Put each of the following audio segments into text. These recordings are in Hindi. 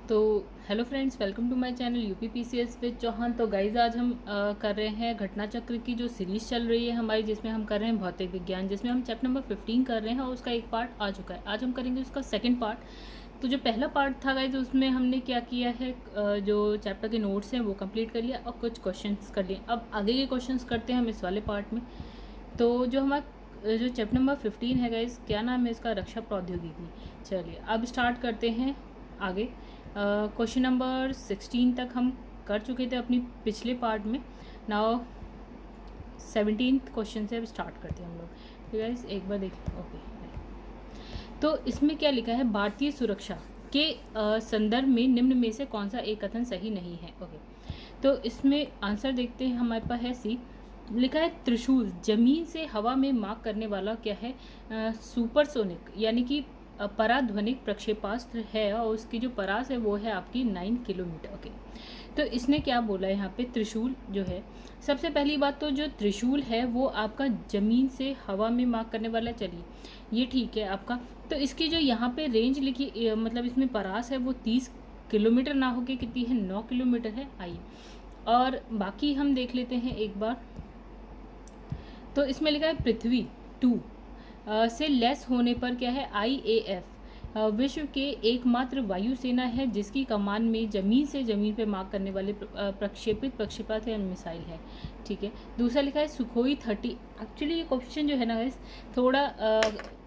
तो hello friends, welcome to my channel UPPCS with Chauhan. तो गाइज आज हम कर रहे हैं घटना चक्र की जो सीरीज़ चल रही है हमारी, जिसमें हम कर रहे हैं भौतिक विज्ञान, जिसमें हम चैप्टर नंबर 15 कर रहे हैं और उसका एक पार्ट आ चुका है। आज हम करेंगे उसका सेकंड पार्ट। तो जो पहला पार्ट था गाइज, उसमें हमने क्या किया है, जो चैप्टर के नोट्स हैं वो कंप्लीट कर लिया और कुछ क्वेश्चंस कर लिए। अब आगे के क्वेश्चंस करते हैं हम इस वाले पार्ट में। तो जो हमारा जो चैप्टर नंबर 15 है गाइज, क्या नाम है इसका, रक्षा प्रौद्योगिकी। चलिए अब स्टार्ट करते हैं आगे। क्वेश्चन नंबर 16 तक हम कर चुके थे अपनी पिछले पार्ट में। नाउ 17th क्वेश्चन से अब स्टार्ट करते हैं हम लोग। तो गाइस एक बार देख, ओके। तो इसमें क्या लिखा है, भारतीय सुरक्षा के संदर्भ में निम्न में से कौन सा एक कथन सही नहीं है। ओके, तो इसमें आंसर देखते हैं। हमारे पास है सी, लिखा है त्रिशूल जमीन से हवा में मार्क करने वाला क्या है, सुपरसोनिक यानी कि पराध्वनिक प्रक्षेपास्त्र है, और उसकी जो परास है वो है आपकी 9 किलोमीटर। ओके, तो इसने क्या बोला है यहाँ पे, त्रिशूल जो है, सबसे पहली बात तो जो त्रिशूल है वो आपका ज़मीन से हवा में मार्क करने वाला, चलिए ये ठीक है आपका। तो इसकी जो यहाँ पे रेंज लिखी, मतलब इसमें परास है वो 30 किलोमीटर ना होके कितनी है, 9 किलोमीटर है। आइए और बाकी हम देख लेते हैं एक बार। तो इसमें लिखा है पृथ्वी 2 से लेस होने पर क्या है, IAF विश्व के एकमात्र वायुसेना है जिसकी कमान में ज़मीन से ज़मीन पर मार्क करने वाले प्रक्षेपित प्रक्षेपास्त्र या मिसाइल है। ठीक है, दूसरा लिखा है सुखोई 30। एक्चुअली ये क्वेश्चन जो है ना गाइस, थोड़ा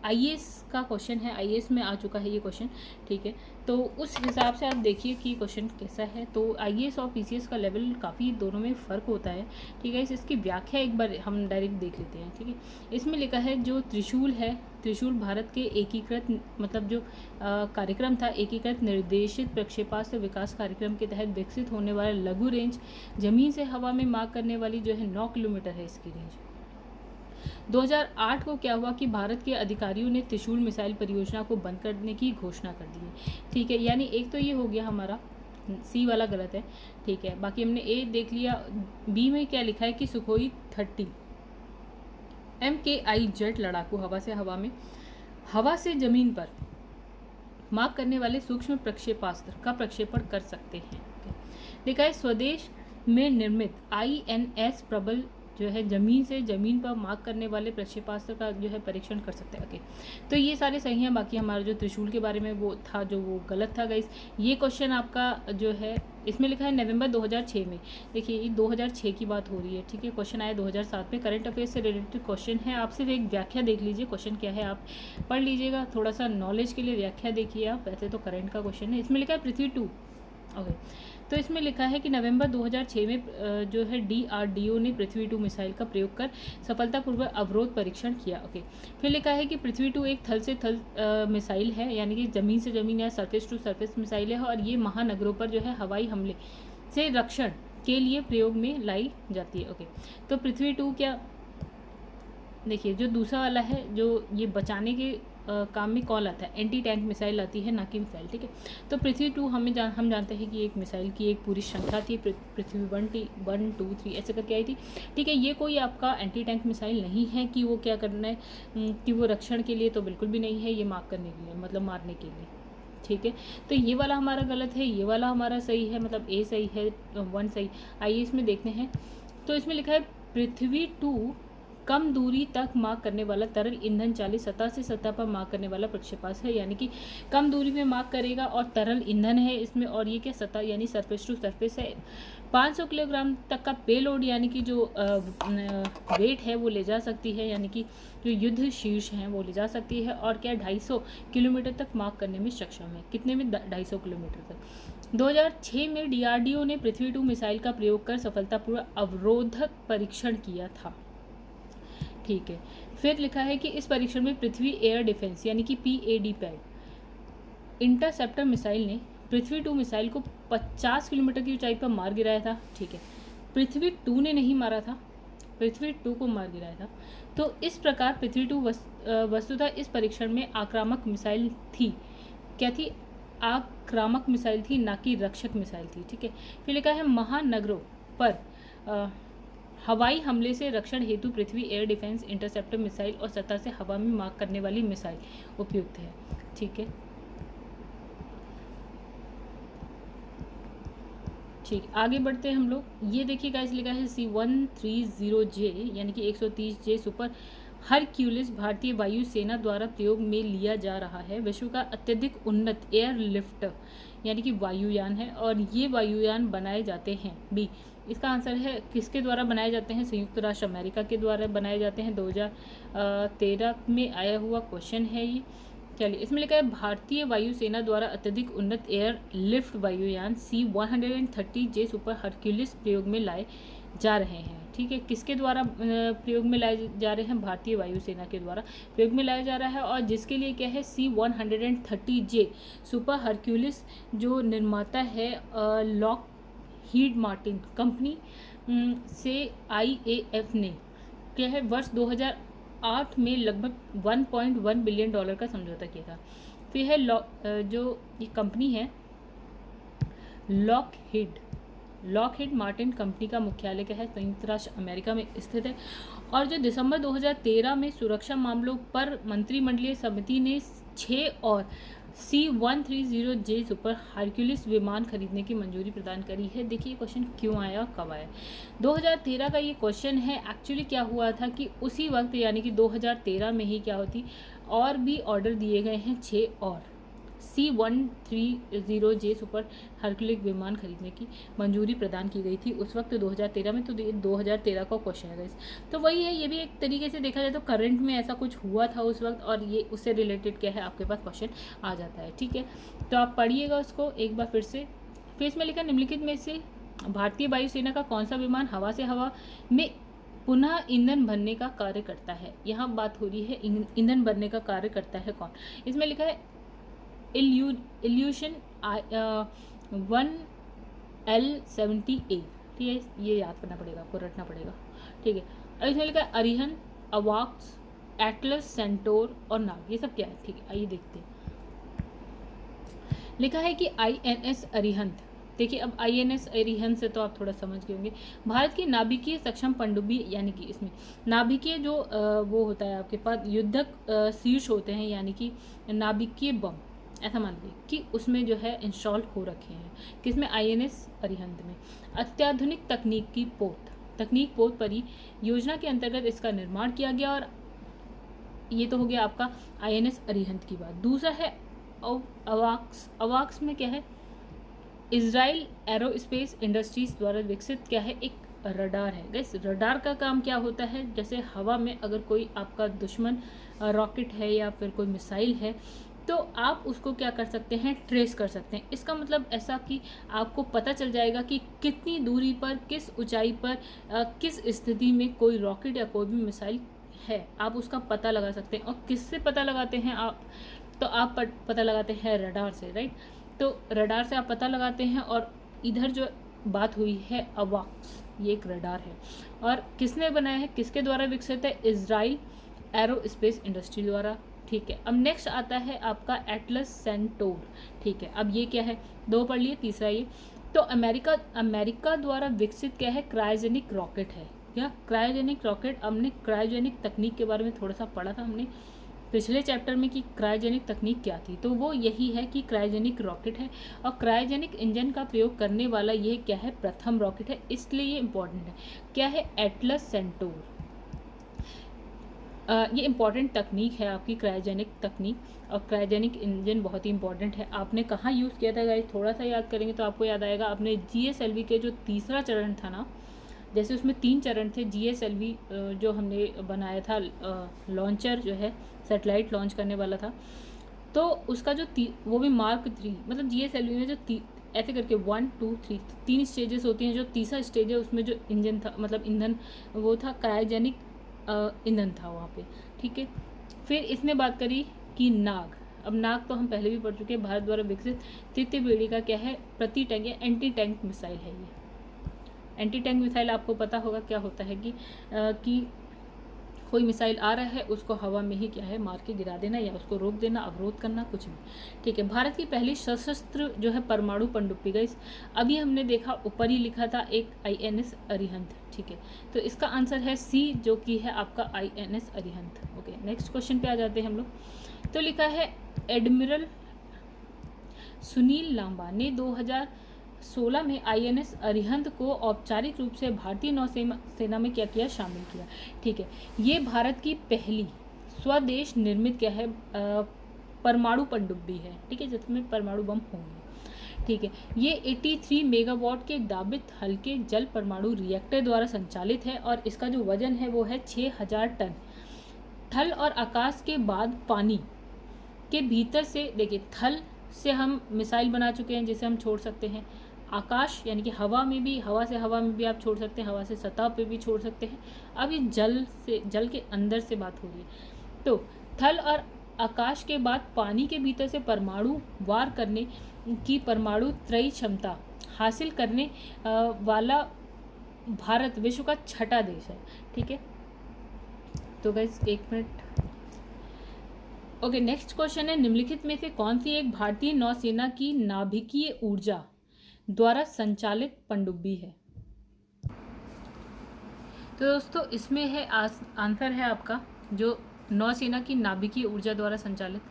IAS का क्वेश्चन है, IAS में आ चुका है ये क्वेश्चन। ठीक है, तो उस हिसाब से आप देखिए कि क्वेश्चन कैसा है। तो IAS और PCS का लेवल काफ़ी दोनों में फ़र्क होता है। ठीक है, इसकी व्याख्या एक बार हम डायरेक्ट देख लेते हैं। ठीक है, इसमें लिखा है जो त्रिशूल है, त्रिशूल भारत के एकीकृत, मतलब जो कार्यक्रम था, एकीकृत निर्देशित प्रक्षेपास्त्र विकास कार्यक्रम के तहत विकसित होने वाला लघु रेंज जमीन से हवा में मार्क करने वाली जो है 9 किलोमीटर है इसकी रेंज। 2008 को क्या हुआ कि भारत के अधिकारियों ने त्रिशूल मिसाइल परियोजना को बंद करने की घोषणा कर दी है। ठीक है, यानी एक तो ये हो गया हमारा, सी वाला गलत है। ठीक है, बाकी हमने ए देख लिया। बी में क्या लिखा है कि सुखोई 30 MKI जेट लड़ाकू हवा से जमीन पर मार्क करने वाले सूक्ष्म प्रक्षेपास्त्र का प्रक्षेपण कर सकते हैं। लिखा है स्वदेश में निर्मित INS प्रबल जो है जमीन से जमीन पर मार्क करने वाले प्रक्षेपास्त्र का जो है परीक्षण कर सकते हैं। ओके, तो ये सारे सही हैं। बाकी हमारा जो त्रिशूल के बारे में वो था जो वो गलत था गाइस। ये क्वेश्चन आपका जो है, इसमें लिखा है नवंबर 2006 में। देखिए ये 2006 की बात हो रही है। ठीक है, क्वेश्चन आया 2007 में, करंट अफेयर्स से रिलेटेड क्वेश्चन है। आप सिर्फ एक व्याख्या देख लीजिए, क्वेश्चन क्या है आप पढ़ लीजिएगा, थोड़ा सा नॉलेज के लिए व्याख्या देखिए आप। वैसे तो करंट का क्वेश्चन है। इसमें लिखा है पृथ्वी 2। ओके, तो इसमें लिखा है कि नवंबर 2006 में जो है DRDO ने पृथ्वी 2 मिसाइल का प्रयोग कर सफलतापूर्वक अवरोध परीक्षण किया। ओके, फिर लिखा है कि पृथ्वी 2 एक थल से थल मिसाइल है, यानी कि ज़मीन से ज़मीन या सरफेस टू सरफेस मिसाइल है, और ये महानगरों पर जो है हवाई हमले से रक्षण के लिए प्रयोग में लाई जाती है। ओके, तो पृथ्वी 2 क्या, देखिए जो दूसरा वाला है जो ये बचाने के काम में कौन आता है, एंटी टैंक मिसाइल आती है, ना कि मिसाइल। ठीक है, तो पृथ्वी 2 हम जानते हैं कि एक मिसाइल की एक पूरी श्रृंखला थी, पृथ्वी 1 2 3 ऐसे करके आई थी। ठीक है, ये कोई आपका एंटी टैंक मिसाइल नहीं है कि वो क्या करना है, कि वो रक्षण के लिए तो बिल्कुल भी नहीं है, ये मार्क करने के लिए, मतलब मारने के लिए। ठीक है, तो ये वाला हमारा गलत है, ये वाला हमारा सही है, मतलब ए सही है, 1 सही। आइए इसमें देखते हैं। तो इसमें लिखा है पृथ्वी 2 कम दूरी तक मार्क करने वाला तरल ईंधन चालित सतह से सतह पर मार्क करने वाला प्रक्षेपास्त्र है, यानी कि कम दूरी में मार्क करेगा और तरल ईंधन है इसमें, और ये क्या सतह यानी सरफेस टू सरफेस है। 500 किलोग्राम तक का पेलोड यानी कि जो वेट है वो ले जा सकती है, यानी कि जो युद्ध शीर्ष हैं वो ले जा सकती है, और क्या 250 किलोमीटर तक मार्क करने में सक्षम है। कितने में, 250 किलोमीटर तक। 2006 में DRDO ने पृथ्वी 2 मिसाइल का प्रयोग कर सफलतापूर्वक अवरोधक परीक्षण किया था। ठीक है, फिर लिखा है कि इस परीक्षण में पृथ्वी एयर डिफेंस यानी कि PAD इंटरसेप्टर मिसाइल ने पृथ्वी 2 मिसाइल को 50 किलोमीटर की ऊंचाई पर मार गिराया था। ठीक है, पृथ्वी 2 ने नहीं मारा था, पृथ्वी 2 को मार गिराया था। तो इस प्रकार पृथ्वी 2 वस्तुतः इस परीक्षण में आक्रामक मिसाइल थी। क्या थी, आक्रामक मिसाइल थी, ना कि रक्षक मिसाइल थी। ठीक है, फिर लिखा है महानगरों पर हवाई हमले से रक्षण हेतु पृथ्वी एयर डिफेंस इंटरसेप्टर मिसाइल और सतह से हवा में मार्क करने वाली मिसाइल उपयुक्त है। ठीक है, ठीक, आगे बढ़ते हैं हम लोग। ये देखिए गाइस, लिखा है C-130J यानी कि 130J सुपर हरक्यूलिस भारतीय वायुसेना द्वारा प्रयोग में लिया जा रहा है। विश्व का अत्यधिक उन्नत एयरलिफ्ट यानी कि वायुयान है और ये वायुयान बनाए जाते हैं। बी, इसका आंसर है किसके द्वारा बनाए जाते हैं? संयुक्त राष्ट्र अमेरिका के द्वारा बनाए जाते हैं। 2013 में आया हुआ क्वेश्चन है ये। चलिए, इसमें लिखा है भारतीय वायुसेना द्वारा अत्यधिक उन्नत एयर लिफ्ट वायुयान C-130J सुपर हरक्यूलिस प्रयोग में लाए जा रहे हैं। ठीक है, किसके द्वारा प्रयोग में लाए जा रहे हैं? भारतीय वायुसेना के द्वारा प्रयोग में लाया जा रहा है। और जिसके लिए क्या है? C-130J सुपर हरक्यूलिस जो निर्माता है लॉकहीड मार्टिन कंपनी से IAF ने क्या है वर्ष 2008 में लगभग $1.1 बिलियन का समझौता किया था। फिर है जो ये कंपनी है लॉकहीड मार्टिन कंपनी का मुख्यालय क्या है? संयुक्त राष्ट्र अमेरिका में स्थित है। और जो दिसंबर 2013 में सुरक्षा मामलों पर मंत्रिमंडलीय समिति ने 6 और C-130J सुपर हरक्यूलिस विमान खरीदने की मंजूरी प्रदान करी है। देखिए क्वेश्चन क्यों आया और कब आया? 2013 का ये क्वेश्चन है। एक्चुअली क्या हुआ था कि उसी वक्त यानी कि 2013 में ही क्या होती और भी ऑर्डर दिए गए हैं 6 और C-130J सुपर हरक्यूलिस विमान खरीदने की मंजूरी प्रदान की गई थी उस वक्त 2013 में। तो 2013 का क्वेश्चन है गाइस। तो वही है, ये भी एक तरीके से देखा जाए तो करंट में ऐसा कुछ हुआ था उस वक्त और ये उससे रिलेटेड क्या है आपके पास क्वेश्चन आ जाता है। ठीक है, तो आप पढ़िएगा उसको एक बार फिर से। फिर इसमें लिखा निम्नलिखित में से भारतीय वायुसेना का कौन सा विमान हवा से हवा में पुनः ईंधन भरने का कार्य करता है? यहाँ बात हो रही है ईंधन भरने का कार्य करता है कौन? इसमें लिखा है इल्यूशन 1L70A। ठीक है, ये याद करना पड़ेगा आपको, रटना पड़ेगा। ठीक है, अब इसमें लिखा है अरिहंत, अवाक्स, एटलस, सेंटोर और नाग। ये सब क्या है? ठीक है, आइए देखते हैं। लिखा है कि INS अरिहंत। देखिए, अब INS अरिहंत से तो आप थोड़ा समझ गए होंगे। भारत की नाभिकीय सक्षम पनडुब्बी यानी कि इसमें नाभिकीय जो वो होता है आपके पास युद्धक शीर्ष होते हैं यानी कि नाभिकीय बम, ऐसा मान लीजिए कि उसमें जो है इंस्टॉल हो रखे हैं। किसमें? INS अरिहंत में। अत्याधुनिक तकनीक पोत परियोजना के अंतर्गत इसका निर्माण किया गया और ये तो हो गया आपका INS अरिहंत की बात। दूसरा है अवाक्स में क्या है? इजराइल एरोस्पेस इंडस्ट्रीज द्वारा विकसित क्या है? एक रडार है। गैस, रडार का काम क्या होता है? जैसे हवा में अगर कोई आपका दुश्मन रॉकेट है या फिर कोई मिसाइल है तो आप उसको क्या कर सकते हैं? ट्रेस कर सकते हैं। इसका मतलब ऐसा कि आपको पता चल जाएगा कि कितनी दूरी पर, किस ऊंचाई पर, किस स्थिति में कोई रॉकेट या कोई भी मिसाइल है, आप उसका पता लगा सकते हैं। और किससे पता लगाते हैं आप? तो आप पता लगाते हैं रडार से, राइट? तो रडार से आप पता लगाते हैं। और इधर जो बात हुई है अवाक्स, ये एक रडार है और किसने बनाया है? किसके द्वारा विकसित है? इजराइल एरोस्पेस इंडस्ट्री द्वारा। ठीक है, अब नेक्स्ट आता है आपका एटलस सेंटोर। ठीक है, अब ये क्या है? 2 पढ़ लिए, तीसरा ये तो अमेरिका द्वारा विकसित क्या है? क्रायोजेनिक रॉकेट है। या क्रायोजेनिक रॉकेट, हमने क्रायोजेनिक तकनीक के बारे में थोड़ा सा पढ़ा था हमने पिछले चैप्टर में कि क्रायोजेनिक तकनीक क्या थी। तो वो यही है कि क्रायोजेनिक रॉकेट है और क्रायोजेनिक इंजन का प्रयोग करने वाला ये क्या है? प्रथम रॉकेट है, इसलिए ये इंपॉर्टेंट है। क्या है? Atlas centaur. ये इंपॉर्टेंट तकनीक है आपकी क्रायोजेनिक तकनीक और क्रायोजेनिक इंजन बहुत ही इंपॉर्टेंट है। आपने कहाँ यूज़ किया था गाइस? थोड़ा सा याद करेंगे तो आपको याद आएगा। आपने GSLV के जो तीसरा चरण था ना, जैसे उसमें 3 चरण थे। GSLV जो हमने बनाया था लॉन्चर जो है सैटेलाइट लॉन्च करने वाला था, तो उसका जो वो भी Mark 3 मतलब GSLV में जो ऐसे करके 1 2 3 3 स्टेजेस होती हैं। जो तीसरा स्टेज है उसमें जो इंजन था मतलब ईंधन वो था क्रायोजेनिक ईंधन था वहाँ पे। ठीक है, फिर इसमें बात करी कि नाग। अब नाग तो हम पहले भी पढ़ चुके हैं। भारत द्वारा विकसित तृतीय पीढ़ी का क्या है? प्रति टैंक या एंटी टैंक मिसाइल है ये। एंटी टैंक मिसाइल आपको पता होगा क्या होता है कि कोई मिसाइल आ रहा है उसको हवा में ही क्या है मार के गिरा देना या उसको रोक देना, अवरोध करना, कुछ भी। ठीक है, भारत की पहली सशस्त्र जो है परमाणु पनडुब्बी गई, अभी हमने देखा ऊपर ही लिखा था एक INS अरिहंत। ठीक है, तो इसका आंसर है C जो कि है आपका INS Arihant. Okay, next question पे आ जाते हैं हम लोग। तो लिखा है एडमिरल सुनील लांबा ने 2016 में INS अरिहंत को औपचारिक रूप से भारतीय नौसेना में क्या किया, शामिल किया। ठीक है, ये भारत की पहली स्वदेश निर्मित क्या है, परमाणु पनडुब्बी है। ठीक है, जिसमें परमाणु बम होंगे। ठीक है, ये 83 मेगावाट के दाबित हल्के जल परमाणु रिएक्टर द्वारा संचालित है और इसका जो वजन है वो है 6000 टन। थल और आकाश के बाद पानी के भीतर से, देखिए थल से हम मिसाइल बना चुके हैं जिसे हम छोड़ सकते हैं, आकाश यानी कि हवा में भी, हवा में भी आप छोड़ सकते हैं, हवा से सतह पे भी छोड़ सकते हैं। अब ये जल के अंदर से बात हो रही है। तो थल और आकाश के बाद पानी के भीतर से परमाणु वार करने की परमाणु त्रयी क्षमता हासिल करने वाला भारत विश्व का छठा देश है। ठीक है, तो guys 1 minute. Okay, next question है, निम्नलिखित में से कौन सी एक भारतीय नौसेना की नाभिकीय ऊर्जा द्वारा संचालित पनडुब्बी है। तो दोस्तों इसमें है आंसर है आपका, जो नौसेना की नाभिकीय ऊर्जा द्वारा संचालित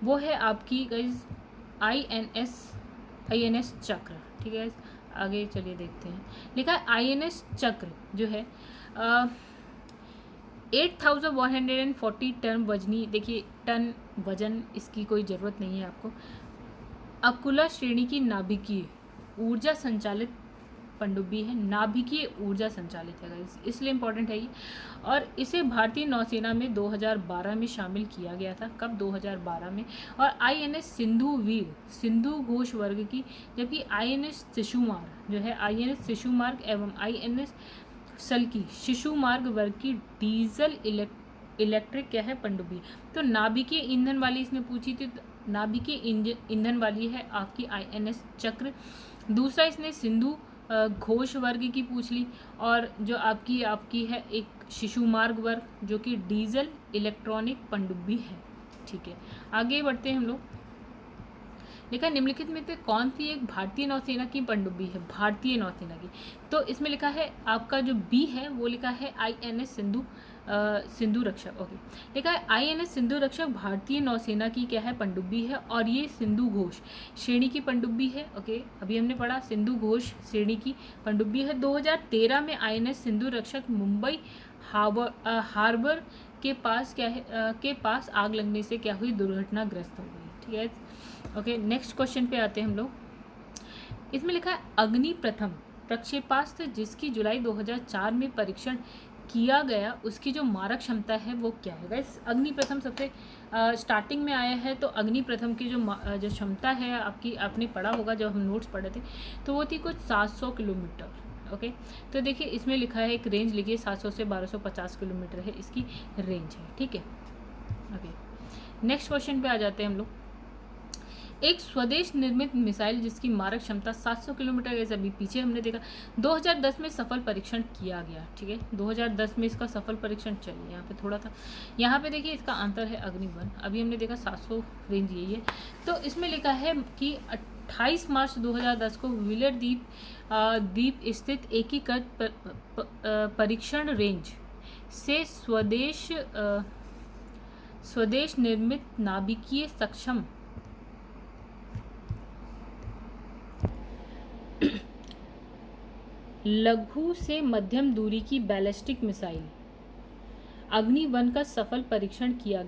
वो है आपकी गाइस INS चक्र। ठीक है, आगे चलिए देखते हैं। लिखा है INS चक्र जो है 8140 टन वजनी, देखिए टन वजन इसकी कोई ज़रूरत नहीं है आपको, अकुला श्रेणी की नाभिकीय ऊर्जा संचालित पनडुब्बी है। नाभिकीय ऊर्जा संचालित है गाइस, इसलिए इम्पोर्टेंट है ये। और इसे भारतीय नौसेना में 2012 में शामिल किया गया था। कब? 2012 में। और INS सिंधु वीर सिंधु घोष वर्ग की, जबकि INS शिशुमार्ग जो है, INS शिशुमार्ग एवं INS सल्की शिशुमार्ग वर्ग की डीजल इलेक्ट्रिक क्या है, पनडुब्बी। तो नाभिकीय ईंधन वाली इसने पूछी थी, तो नाभिकीय ईंधन वाली है आपकी INS चक्र। दूसरा इसने सिंधु घोष वर्ग की पूछ ली, और जो आपकी है एक शिशुमार्ग वर्ग जो कि डीजल इलेक्ट्रॉनिक पनडुब्बी है। ठीक है, आगे बढ़ते हैं हम लोग। लिखा निम्नलिखित में से कौन सी एक भारतीय नौसेना की पनडुब्बी है, भारतीय नौसेना की। तो इसमें लिखा है आपका जो बी है वो लिखा है INS सिंधु रक्षक। ओके, लिखा है INS सिंधु रक्षक भारतीय नौसेना की क्या है, पनडुब्बी है, और ये सिंधु घोष श्रेणी की पनडुब्बी है। ओके, अभी हमने पढ़ा सिंधु घोष श्रेणी की पनडुब्बी है। 2013 में INS सिंधु रक्षक मुंबई हार्बर के पास क्या है के पास आग लगने से क्या हुई, दुर्घटनाग्रस्त हो गई। ठीक है, ओके, नेक्स्ट क्वेश्चन पे आते हैं हम लोग। इसमें लिखा है अग्नि प्रथम प्रक्षेपास्त्र जिसकी जुलाई 2004 में परीक्षण किया गया, उसकी जो मारक क्षमता है वो क्या है। गाइस अग्नि प्रथम सबसे स्टार्टिंग में आया है, तो अग्नि प्रथम की जो क्षमता है आपकी, आपने पढ़ा होगा जब हम नोट्स पढ़े थे, तो वो थी कुछ 700 किलोमीटर। ओके, तो देखिए इसमें लिखा है एक रेंज लिखिए, 700 से 1250 किलोमीटर है इसकी रेंज है। ठीक है, ओके, नेक्स्ट क्वेश्चन पे आ जाते हैं हम लोग। एक स्वदेश निर्मित मिसाइल जिसकी मारक क्षमता 700 किलोमीटर है, अभी पीछे हमने देखा 2010 में सफल परीक्षण किया गया। ठीक है, 2010 में इसका सफल परीक्षण चलिए यहाँ पे थोड़ा था, यहाँ पे देखिए इसका आंसर है अग्नि-1। अभी हमने देखा 700 रेंज यही है। तो इसमें लिखा है कि 28 मार्च 2010 को व्हीलर द्वीप स्थित एकीकृत परीक्षण रेंज से स्वदेश निर्मित नाभिकीय सक्षम लघु से मध्यम दूरी की बैलिस्टिक मिसाइल अग्नि-1 का सफल परीक्षण किया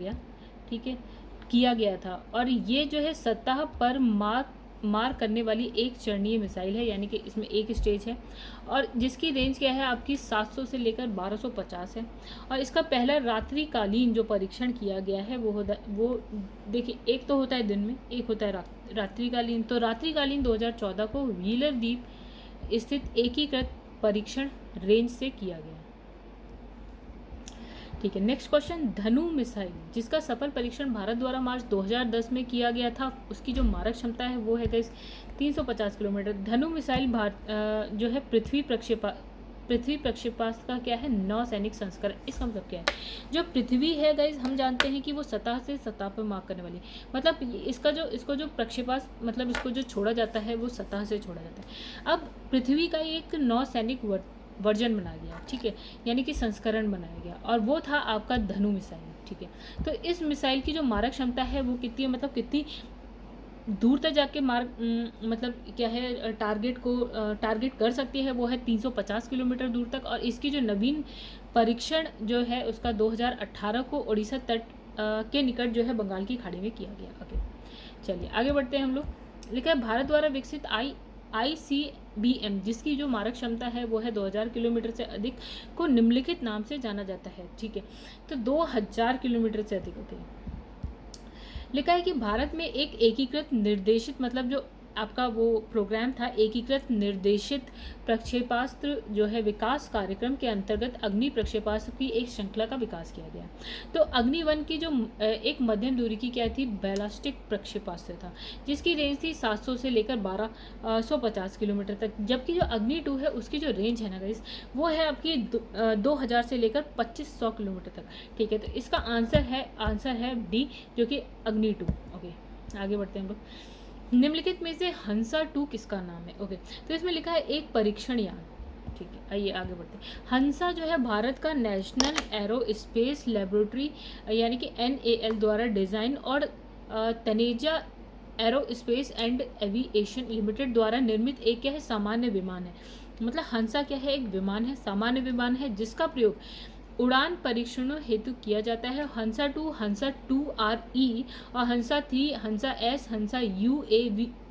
गया था। और ये जो है सतह पर मार करने वाली एक चरणीय मिसाइल है, यानी कि इसमें एक स्टेज है, और जिसकी रेंज क्या है आपकी 700 से लेकर 1250 है। और इसका पहला रात्रिकालीन जो परीक्षण किया गया है वो देखिए, एक तो होता है दिन में, एक होता है रात्रिकालीन। तो रात्रिकालीन 2014 को व्हीलर द्वीप स्थित एकीकृत परीक्षण रेंज से किया गया। ठीक है, नेक्स्ट क्वेश्चन। धनु मिसाइल जिसका सफल परीक्षण भारत द्वारा मार्च 2010 में किया गया था, उसकी जो मारक क्षमता है वो है 350 किलोमीटर। धनु मिसाइल जो है पृथ्वी प्रक्षेपास्त्र का क्या है, नौसैनिक संस्करण। इसका मतलब क्या है, जो पृथ्वी है गाइज हम जानते हैं कि वो सतह से सतह पर मार करने वाली, मतलब इसको जो प्रक्षेपास्त्र मतलब इसको जो छोड़ा जाता है वो सतह से छोड़ा जाता है। अब पृथ्वी का एक नौसैनिक वर्जन बनाया गया, ठीक है, यानी कि संस्करण बनाया गया, और वो था आपका धनु मिसाइल। ठीक है, तो इस मिसाइल की जो मारक क्षमता है वो कितनी है, मतलब कितनी दूर तक जाके मतलब क्या है टारगेट कर सकती है वो है 350 किलोमीटर दूर तक। और इसकी जो नवीन परीक्षण जो है उसका 2018 को उड़ीसा तट के निकट जो है बंगाल की खाड़ी में किया गया। ओके, चलिए आगे बढ़ते हैं हम लोग। लिखा है भारत द्वारा विकसित ICBM जिसकी जो मारक क्षमता है वो है 2000 किलोमीटर से अधिक को निम्नलिखित नाम से जाना जाता है। ठीक है, तो 2000 किलोमीटर से अधिक। ओके, लिखा है कि भारत में एक एकीकृत निर्देशित, मतलब जो आपका वो प्रोग्राम था, एकीकृत निर्देशित प्रक्षेपास्त्र जो है विकास कार्यक्रम के अंतर्गत अग्नि प्रक्षेपास्त्र की एक श्रृंखला का विकास किया गया। तो अग्नि-1 की जो एक मध्यम दूरी की क्या थी, बैलिस्टिक प्रक्षेपास्त्र था, जिसकी रेंज थी 700 से लेकर 1250 किलोमीटर तक। जबकि जो अग्नि-2 है उसकी जो रेंज है ना गाइस, वो है आपकी 2000 से लेकर 2500 किलोमीटर तक। ठीक है, तो इसका आंसर है डी, जो कि अग्नि-2। ओके, आगे बढ़ते हैं हम लोग। निम्नलिखित में से हंसा 2 किसका नाम है? ओके, तो इसमें लिखा है एक परीक्षण यान। ठीक है, आइए आगे बढ़ते हैं। हंसा जो है भारत का नेशनल एरोस्पेस लेबोरेटरी यानी कि NAL द्वारा डिज़ाइन और Taneja aerospace and aviation limited द्वारा निर्मित एक क्या है, सामान्य विमान है। मतलब हंसा क्या है, एक विमान है, सामान्य विमान है, जिसका प्रयोग उड़ान परीक्षणों हेतु किया जाता है। हंसा 2RE और हंसा 3, हंसा S, हंसा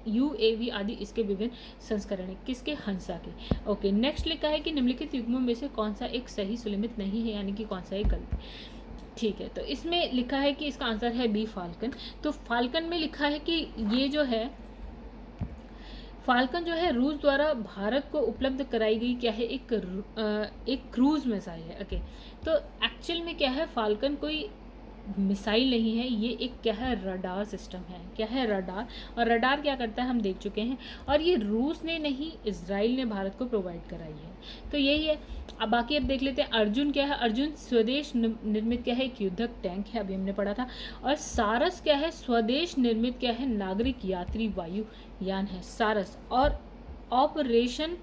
UAV आदि इसके विभिन्न संस्करण हैं। किसके? हंसा के। ओके, नेक्स्ट लिखा है कि निम्नलिखित युग्मों में से कौन सा एक सही सुलिमित नहीं है, यानी कि कौन सा एक गलत। ठीक है, तो इसमें लिखा है कि इसका आंसर है बी, फाल्कन। तो फाल्कन में लिखा है कि ये जो है फाल्कन जो है रूस द्वारा भारत को उपलब्ध कराई गई क्या है, एक क्रूज मिसाइल है। ओके, तो एक्चुअल में क्या है, फाल्कन कोई मिसाइल नहीं है, ये एक क्या है, रडार सिस्टम है। क्या है? रडार। और रडार क्या करता है हम देख चुके हैं, और ये रूस ने नहीं, इजराइल ने भारत को प्रोवाइड कराई है। तो यही है। अब बाकी अब देख लेते हैं। अर्जुन क्या है? अर्जुन स्वदेश निर्मित क्या है, एक युद्धक टैंक है, अभी हमने पढ़ा था। और सारस क्या है? स्वदेश निर्मित क्या है, नागरिक यात्री वायु यान है, सारस। और ऑपरेशन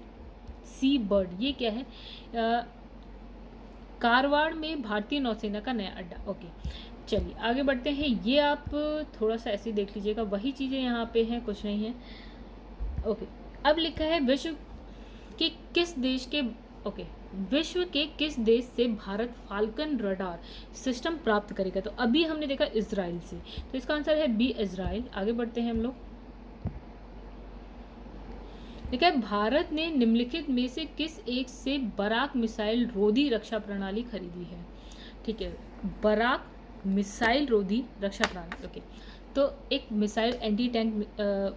सी बर्ड ये क्या है, कारवाड़ में भारतीय नौसेना का नया अड्डा। ओके, चलिए आगे बढ़ते हैं। ये आप थोड़ा सा ऐसे देख लीजिएगा, वही चीज़ें यहाँ पे हैं, कुछ नहीं है। ओके, अब लिखा है विश्व के किस देश के विश्व के किस देश से भारत फाल्कन रडार सिस्टम प्राप्त करेगा? तो अभी हमने देखा इजराइल से, तो इसका आंसर है बी, इजराइल। आगे बढ़ते हैं हम लोग। देखा है भारत ने निम्नलिखित में से किस एक से बराक मिसाइल रोधी रक्षा प्रणाली खरीदी है? ठीक है, बराक मिसाइल रोधी रक्षा प्रणाली। ओके, तो एक मिसाइल एंटी टैंक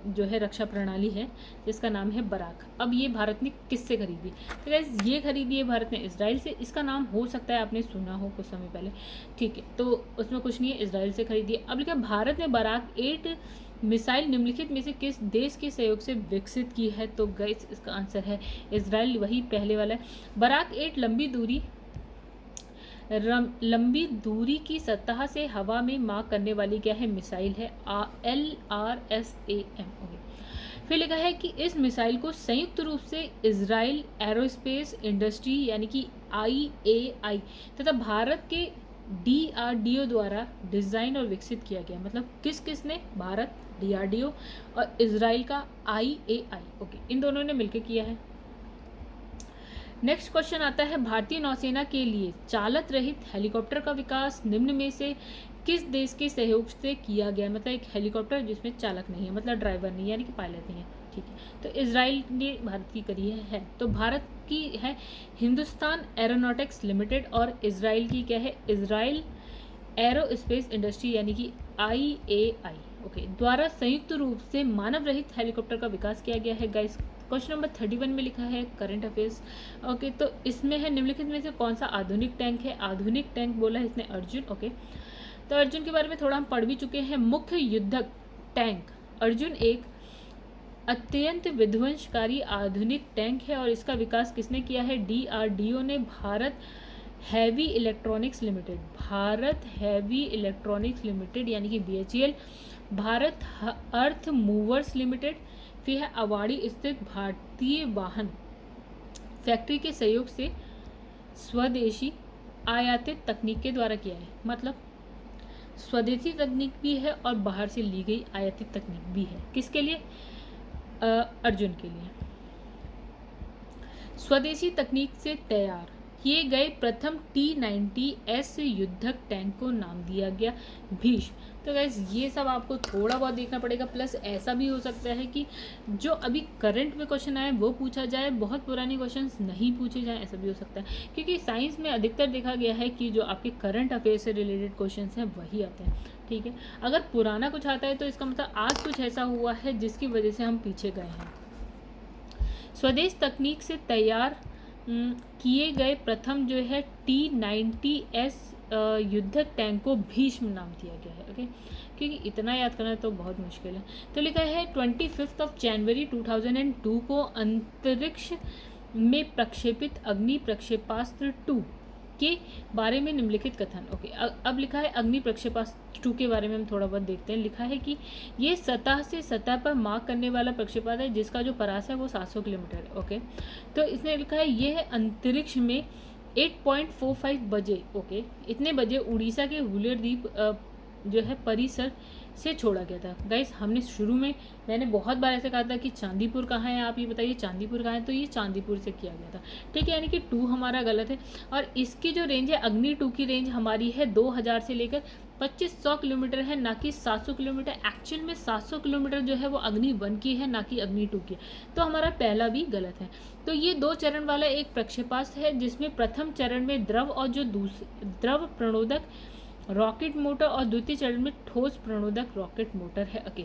जो है रक्षा प्रणाली है, जिसका नाम है बराक। अब ये भारत ने किससे खरीदी? तो गाइस ये खरीदी है भारत ने इजराइल से। इसका नाम हो सकता है आपने सुना हो कुछ समय पहले। ठीक है, तो उसमें कुछ नहीं है, इजराइल से खरीदी है। अब लिखा भारत ने बराक 8 मिसाइल निम्नलिखित में से किस देश के सहयोग से विकसित की है? तो गाइस इसका आंसर है इजराइल, वही पहले वाला है। बराक 8 लंबी दूरी की सतह से हवा में मार करने वाली क्या है, मिसाइल है, LRSAM। फिर लिखा है कि इस मिसाइल को संयुक्त रूप से इजराइल एरोस्पेस इंडस्ट्री यानी कि IAI तथा भारत के DRDO द्वारा डिज़ाइन और विकसित किया गया। मतलब किसने? भारत, DRDO और इजराइल का IAI। ओके, इन दोनों ने मिलकर किया है। नेक्स्ट क्वेश्चन आता है, भारतीय नौसेना के लिए चालक रहित हेलीकॉप्टर का विकास निम्न में से किस देश के सहयोग से किया गया? मतलब एक हेलीकॉप्टर जिसमें चालक नहीं है, मतलब ड्राइवर नहीं, यानी कि पायलट नहीं है। ठीक है, तो इजराइल ने भारत की करी है। तो भारत की है हिंदुस्तान एरोनॉटिक्स लिमिटेड और इजराइल की क्या है, इजराइल एरोस्पेस इंडस्ट्री यानी कि IAI। ओके, द्वारा संयुक्त रूप से मानव रहित हेलीकॉप्टर का विकास किया गया है। गाइस क्वेश्चन नंबर 31 में लिखा है करंट अफेयर्स। ओके, तो इसमें है निम्नलिखित में से कौन सा आधुनिक टैंक है? आधुनिक टैंक बोला है इसने अर्जुन। ओके, तो अर्जुन के बारे में थोड़ा हम पढ़ भी चुके हैं। मुख्य युद्धक टैंक अर्जुन एक अत्यंत विध्वंसकारी आधुनिक टैंक है और इसका विकास किसने किया है? DRDO ने। भारत हैवी इलेक्ट्रॉनिक्स लिमिटेड यानी कि BHEL, भारत अर्थ मूवर्स लिमिटेड, फिर है अवाड़ी स्थित भारतीय वाहन फैक्ट्री के सहयोग से स्वदेशी आयातित तकनीक के द्वारा किया है। मतलब स्वदेशी तकनीक भी है और बाहर से ली गई आयातित तकनीक भी है। किसके लिए? अर्जुन के लिए। स्वदेशी तकनीक से तैयार किए गए प्रथम T-90S युद्धक टैंक को नाम दिया गया भीष्म। तो गाइस ये सब आपको थोड़ा बहुत देखना पड़ेगा, प्लस ऐसा भी हो सकता है कि जो अभी करंट में क्वेश्चन आए वो पूछा जाए, बहुत पुराने क्वेश्चंस नहीं पूछे जाए, ऐसा भी हो सकता है, क्योंकि साइंस में अधिकतर देखा गया है कि जो आपके करंट अफेयर से रिलेटेड क्वेश्चन हैं वही आते हैं। ठीक है, अगर पुराना कुछ आता है तो इसका मतलब आज कुछ ऐसा हुआ है जिसकी वजह से हम पीछे गए हैं। स्वदेश तकनीक से तैयार किए गए प्रथम जो है T-90S युद्धक टैंक को भीष्म नाम दिया गया है। ओके, क्योंकि इतना याद करना तो बहुत मुश्किल है। तो लिखा है 25 जनवरी 2002 को अंतरिक्ष में प्रक्षेपित अग्नि प्रक्षेपास्त्र 2 के बारे में निम्नलिखित कथन। ओके, अब लिखा है अग्नि प्रक्षेपास्त्र 2 के बारे में हम थोड़ा बहुत देखते हैं। लिखा है कि ये सतह से सतह पर मार्क करने वाला प्रक्षेपास्त्र है जिसका जो परास है वो 700 किलोमीटर है। ओके, तो इसने लिखा है ये है अंतरिक्ष में 8.45 बजे, ओके, इतने बजे उड़ीसा के व्हीलर द्वीप जो है परिसर से छोड़ा गया था। गाइस हमने शुरू में मैंने बहुत बार ऐसे कहा था कि चांदीपुर कहाँ है, आप ये बताइए चांदीपुर कहाँ है, तो ये चांदीपुर से किया गया था। ठीक है, यानी कि 2 हमारा गलत है। और इसकी जो रेंज है अग्नि 2 की रेंज हमारी है 2000 से लेकर 2500 किलोमीटर है, ना कि 700 किलोमीटर। एक्चुअल में 700 किलोमीटर जो है वो अग्नि 1 की है, ना कि अग्नि 2 की। तो हमारा पहला भी गलत है। तो ये 2 चरण वाला एक प्रक्षेपास्त्र है जिसमें प्रथम चरण में द्रव और जो द्रव प्रणोदक रॉकेट मोटर और द्वितीय चरण में ठोस प्रणोदक रॉकेट मोटर है। ओके,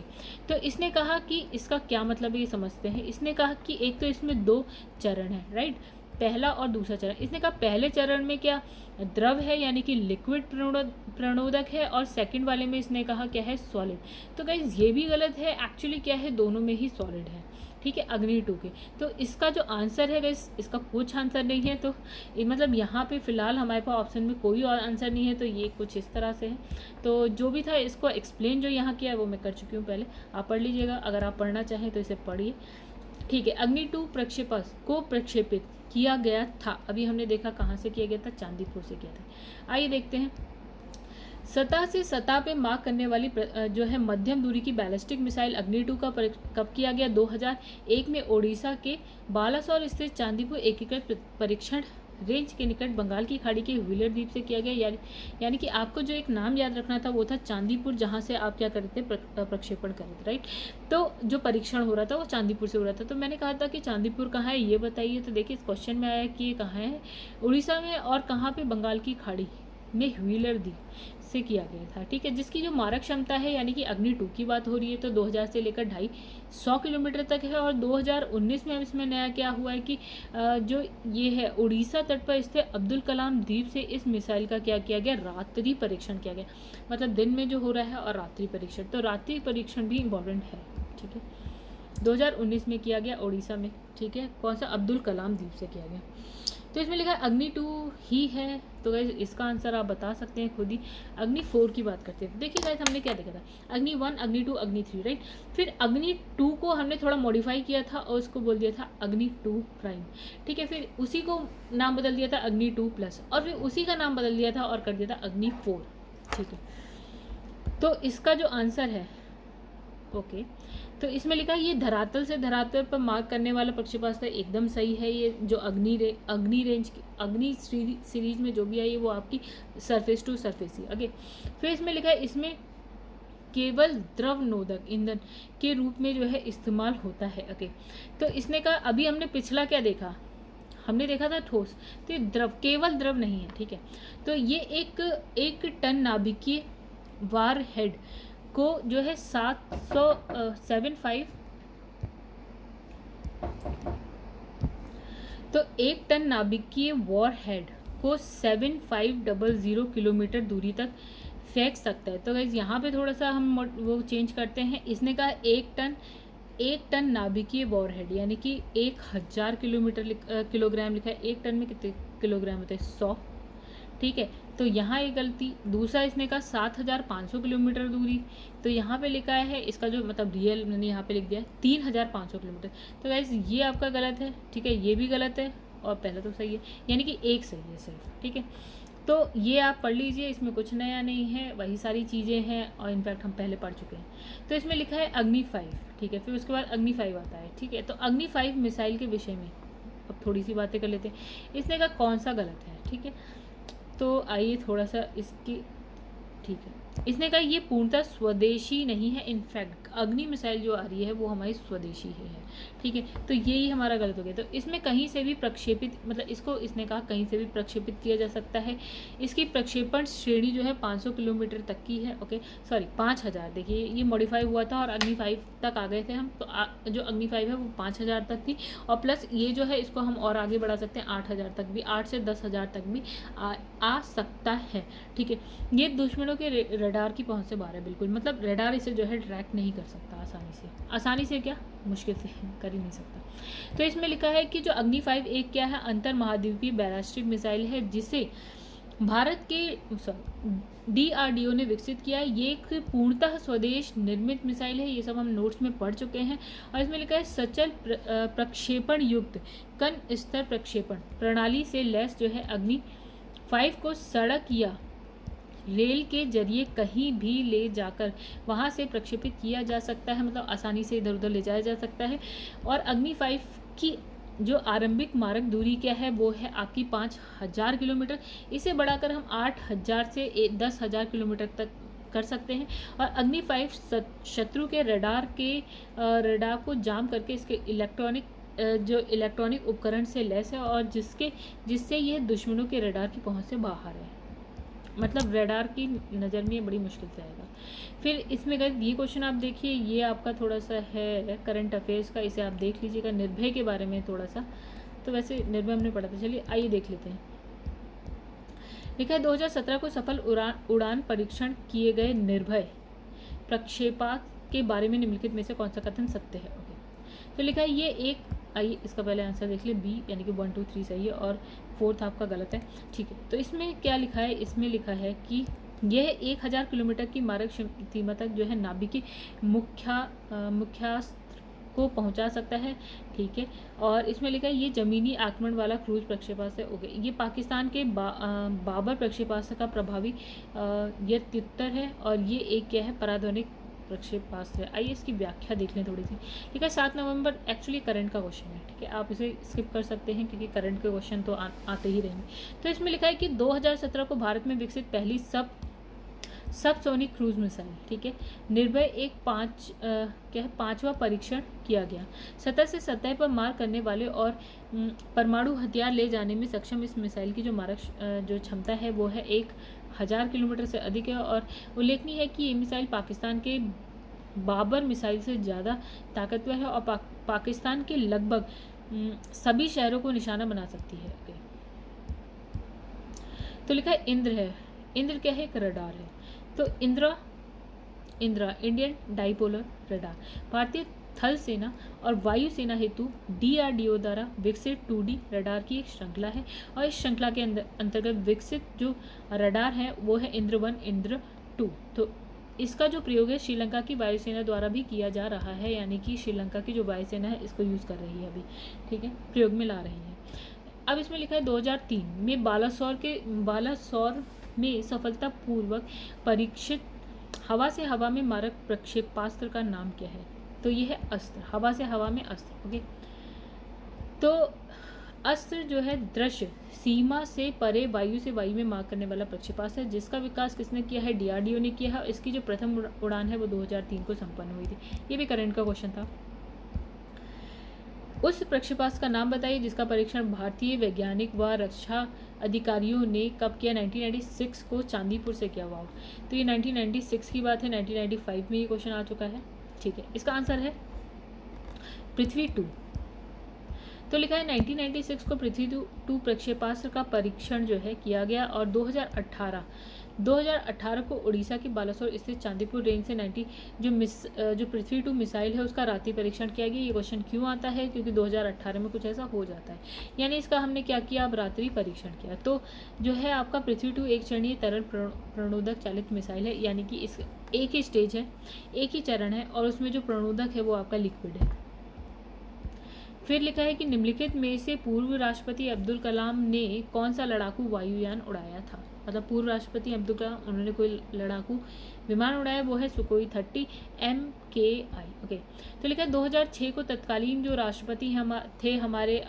तो इसने कहा कि इसका क्या मतलब है ये समझते हैं। इसने कहा कि एक तो इसमें 2 चरण है, राइट, पहला और दूसरा चरण। इसने कहा पहले चरण में क्या द्रव है यानी कि लिक्विड प्रणोदक है, और सेकंड वाले में इसने कहा क्या है सॉलिड। तो गाइस ये भी गलत है, एक्चुअली क्या है दोनों में ही सॉलिड है। ठीक है, अग्नि 2 के। तो इसका जो आंसर है गाइस इसका कुछ आंसर नहीं है। तो मतलब यहाँ पे फिलहाल हमारे पास ऑप्शन में कोई और आंसर नहीं है, तो ये कुछ इस तरह से है। तो जो भी था इसको एक्सप्लेन जो यहाँ किया है वो मैं कर चुकी हूँ पहले, आप पढ़ लीजिएगा अगर आप पढ़ना चाहें तो इसे पढ़िए। ठीक है, अग्नि 2 प्रक्षेपास्त्र को प्रक्षेपित किया गया था, अभी हमने देखा कहाँ से किया गया था, चांदीपुर से किया था। आइए देखते हैं। सतह से सतह पे मार करने वाली जो है मध्यम दूरी की बैलिस्टिक मिसाइल अग्नि 2 का कब किया गया? 2001 में ओडिशा के बालासोर स्थित चांदीपुर एकीकृत परीक्षण रेंज के निकट बंगाल की खाड़ी के व्हीलर द्वीप से किया गया। यानी कि आपको जो एक नाम याद रखना था वो था चांदीपुर, जहाँ से आप क्या कर रहे थे, प्रक्षेपण कर रहे थे, राइट। तो जो परीक्षण हो रहा था वो चांदीपुर से हो रहा था। तो मैंने कहा था कि चांदीपुर कहाँ है ये बताइए। तो देखिए इस क्वेश्चन में आया कि ये कहाँ है, उड़ीसा में, और कहाँ पे, बंगाल की खाड़ी में व्हीलर द्वीप से किया गया था। ठीक है, जिसकी जो मारक क्षमता है यानी कि अग्नि 2 की बात हो रही है तो 2000 से लेकर 250 किलोमीटर तक है। और 2019 में इसमें नया क्या हुआ है कि जो ये है उड़ीसा तट पर स्थित अब्दुल कलाम द्वीप से इस मिसाइल का क्या किया गया, रात्रि परीक्षण किया गया। मतलब दिन में जो हो रहा है और रात्रि परीक्षण, तो रात्रि परीक्षण भी इम्पोर्टेंट है। ठीक है, 2019 में किया गया उड़ीसा में। ठीक है, कौन सा, अब्दुल कलाम द्वीप से किया गया। तो इसमें लिखा है अग्नि 2 ही है, तो गाइस इसका आंसर आप बता सकते हैं खुद ही। अग्नि 4 की बात करते हैं। देखिए गाइस हमने क्या देखा था, अग्नि 1, अग्नि 2, अग्नि 3, राइट। फिर अग्नि 2 को हमने थोड़ा मॉडिफाई किया था और उसको बोल दिया था अग्नि 2 प्राइम। ठीक है, फिर उसी को नाम बदल दिया था अग्नि 2 प्लस, और फिर उसी का नाम बदल दिया था और कर दिया था अग्नि 4। ठीक है, तो इसका जो आंसर है, ओके, तो इसमें लिखा है ये धरातल से धरातल पर मार्क करने वाला प्रक्षेपास्त्र एकदम सही है। ये जो अग्नि रेंज की अग्नि सीरीज में जो भी आई है वो आपकी सरफेस टू सरफेस ही। ओके, फिर इसमें लिखा है इसमें केवल द्रव नोदक ईंधन के रूप में जो है इस्तेमाल होता है। ओके, तो इसने कहा, अभी हमने पिछला क्या देखा, हमने देखा था ठोस, तो द्रव, केवल द्रव नहीं है। ठीक है, तो ये एक टन नाभिकीय वार हेड को जो है 775, तो 1 टन नाभिकीय वॉर हेड को 7500 किलोमीटर दूरी तक फेंक सकता है। तो गाइस यहाँ पे थोड़ा सा हम वो चेंज करते हैं। इसने कहा 1 टन नाभिकीय वॉर हेड यानी कि 1000 किलोग्राम लिखा है। 1 टन में कितने किलोग्राम होते हैं, 100। ठीक है, तो यहाँ एक गलती। दूसरा इसने कहा 7500 किलोमीटर दूरी, तो यहाँ पे लिखा है इसका जो मतलब रियल मैंने यहाँ पे लिख दिया है 3500 किलोमीटर। तो गाइस ये आपका गलत है। ठीक है, ये भी गलत है और पहला तो सही है, यानी कि एक सही है सिर्फ। ठीक है, तो ये आप पढ़ लीजिए, इसमें कुछ नया नहीं है, वही सारी चीज़ें हैं और इनफैक्ट हम पहले पढ़ चुके हैं। तो इसमें लिखा है अग्नि 5, ठीक है, फिर उसके बाद अग्नि 5 आता है, ठीक है। तो अग्नि 5 मिसाइल के विषय में अब थोड़ी सी बातें कर लेते हैं। इसने कहा कौन सा गलत है, ठीक है। तो आइए थोड़ा सा इसकी, ठीक है, इसने कहा ये पूर्णतः स्वदेशी नहीं है, इनफैक्ट अग्नि मिसाइल जो आ रही है वो हमारी स्वदेशी ही है, ठीक है। तो यही हमारा गलत हो गया। तो इसमें कहीं से भी प्रक्षेपित, मतलब इसको इसने कहा कहीं से भी प्रक्षेपित किया जा सकता है। इसकी प्रक्षेपण श्रेणी जो है 500 किलोमीटर तक की है, ओके, सॉरी 5000। देखिए ये मॉडिफाई हुआ था और अग्नि 5 तक आ गए थे हम, तो जो अग्नि 5 है वो 5000 तक थी, और प्लस ये जो है इसको हम और आगे बढ़ा सकते हैं 8000 तक भी, 8 से 10,000 तक भी आ सकता है, ठीक है। ये दुश्मनों के रडार की पहुंच से बाहर है बिल्कुल, मतलब रडार इसे जो है ट्रैक नहीं कर सकता आसानी से क्या, मुश्किल से कर ही नहीं सकता। तो इसमें लिखा है कि जो अग्नि 5 एक क्या है, अंतर महाद्वीपीय बैलिस्टिक मिसाइल है, जिसे भारत के DRDO ने विकसित किया है। ये एक पूर्णतः स्वदेश निर्मित मिसाइल है, ये सब हम नोट्स में पढ़ चुके हैं। और इसमें लिखा है सचल प्रक्षेपण युक्त कण स्तर प्रक्षेपण प्रणाली से लैस जो है अग्नि 5 को सड़क या रेल के जरिए कहीं भी ले जाकर वहां से प्रक्षेपित किया जा सकता है, मतलब आसानी से इधर उधर ले जाया जा सकता है। और अग्नि 5 की जो आरंभिक मारक दूरी क्या है, वो है आपकी 5000 किलोमीटर। इसे बढ़ाकर हम 8000 से 10,000 किलोमीटर तक कर सकते हैं। और अग्नि 5 शत्रु के रडार को जाम करके इसके इलेक्ट्रॉनिक उपकरण से लैस है, और जिससे यह दुश्मनों के रडार की पहुंच से बाहर है, मतलब रडार की नज़र में बड़ी मुश्किल से आएगा। फिर इसमें अगर ये क्वेश्चन आप देखिए, ये आपका थोड़ा सा है करंट अफेयर्स का, इसे आप देख लीजिएगा, निर्भय के बारे में थोड़ा सा। तो वैसे निर्भय हमने पढ़ा था, चलिए आइए देख लेते हैं। लिखा है 2017 को सफल उड़ान परीक्षण किए गए निर्भय प्रक्षेपास्त्र के बारे में निम्नलिखित में से कौन सा कथन सत्य है, ओके। तो लिखा है ये एक, आइए इसका पहले आंसर देख ले, बी यानी कि 1 2 3 सही है और 4th आपका गलत है, ठीक है। तो इसमें क्या लिखा है, इसमें लिखा है कि यह 1000 किलोमीटर की मारक सीमा तक जो है नाभिकीय मुख्यास्त्र को पहुंचा सकता है, ठीक है। और इसमें लिखा है ये जमीनी आक्रमण वाला क्रूज प्रक्षेपास्त्र हो गया। ये पाकिस्तान के बाबर प्रक्षेपास्त्र का प्रभावी यत्युत्तर है, और ये एक क्या है, पराध्वनिक प्रक्षेपास्त्र है। आइए इसकी व्याख्या देख लें थोड़ी सी। ठीक है, 7 नवंबर एक्चुअली करंट का क्वेश्चन है, ठीक है, आप इसे स्किप कर सकते हैं क्योंकि करंट के क्वेश्चन तो आते ही रहेंगे। तो इसमें लिखा है कि 2017 को भारत में विकसित पहली सबसोनिक क्रूज मिसाइल, ठीक है, निर्भय एक क्या है 5वां परीक्षण किया गया। सतह से सतह पर मार करने वाले और परमाणु हथियार ले जाने में सक्षम इस मिसाइल की जो मारक जो क्षमता है वो है 1000 किलोमीटर से अधिक है। और उल्लेखनीय है कि ये मिसाइल पाकिस्तान के बाबर मिसाइल से ज़्यादा ताकतवर है और पाकिस्तान के लगभग सभी शहरों को निशाना बना सकती है। तो लिखा है इंद्र है। इंद्र क्या है, एक रडार है। तो इंद्रा इंडियन डाइपोलर रडार भारतीय थल सेना और वायु सेना हेतु DRDO द्वारा विकसित 2D रडार की एक श्रृंखला है। और इस श्रृंखला के अंतर्गत विकसित जो रडार है वो है इंद्र 1, इंद्र 2। तो इसका जो प्रयोग है श्रीलंका की वायुसेना द्वारा भी किया जा रहा है, यानी कि श्रीलंका की जो वायुसेना है इसको यूज़ कर रही है अभी, ठीक है, प्रयोग में ला रही है। अब इसमें लिखा है 2003 में बालासोर में सफलतापूर्वक परीक्षित हवा से हवा में मारक प्रक्षेपास्त्र का नाम क्या है। तो ये है अस्त्र, हवा से हवा में अस्त्र, ओके। तो अस्त्र जो है दृश्य सीमा से परे वायु से वायु में मार करने वाला प्रक्षेपास्त्र है, जिसका विकास किसने किया है, DRDO ने किया है। इसकी जो प्रथम उड़ान है वो 2003 को संपन्न हुई थी। ये भी करंट का क्वेश्चन था। उस प्रक्षेपास्त्र का नाम बताइए जिसका परीक्षण भारतीय वैज्ञानिक व रक्षा अधिकारियों ने कब किया, 1996 को चांदीपुर से किया हुआ। तो ये 1996 की बात है, 1995 में ये क्वेश्चन आ चुका है, ठीक है। इसका आंसर है पृथ्वी 2। तो लिखा है 1996 को पृथ्वी 2 प्रक्षेपास्त्र का परीक्षण जो है किया गया। और 2018 को उड़ीसा के बालासोर स्थित चांदीपुर रेंज से जो पृथ्वी 2 मिसाइल है उसका रात्रि परीक्षण किया गया। ये क्वेश्चन क्यों आता है, क्योंकि 2018 में कुछ ऐसा हो जाता है, यानी इसका हमने क्या किया, अब रात्रि परीक्षण किया। तो जो है आपका पृथ्वी 2 एक चरणीय तरल प्रणोदक चालित मिसाइल है, यानी कि इस एक ही स्टेज है, एक ही चरण है, और उसमें जो प्रणोदक है वो आपका लिक्विड है। फिर लिखा है कि निम्नलिखित में से पूर्व राष्ट्रपति अब्दुल कलाम ने कौन सा लड़ाकू वायुयान उड़ाया था। मतलब पूर्व राष्ट्रपति अब्दुल कलाम उन्होंने कोई लड़ाकू विमान उड़ाया, वो है सुकोई 30 MKI। ओके, तो लिखा है 2006 को तत्कालीन जो राष्ट्रपति थे हमारे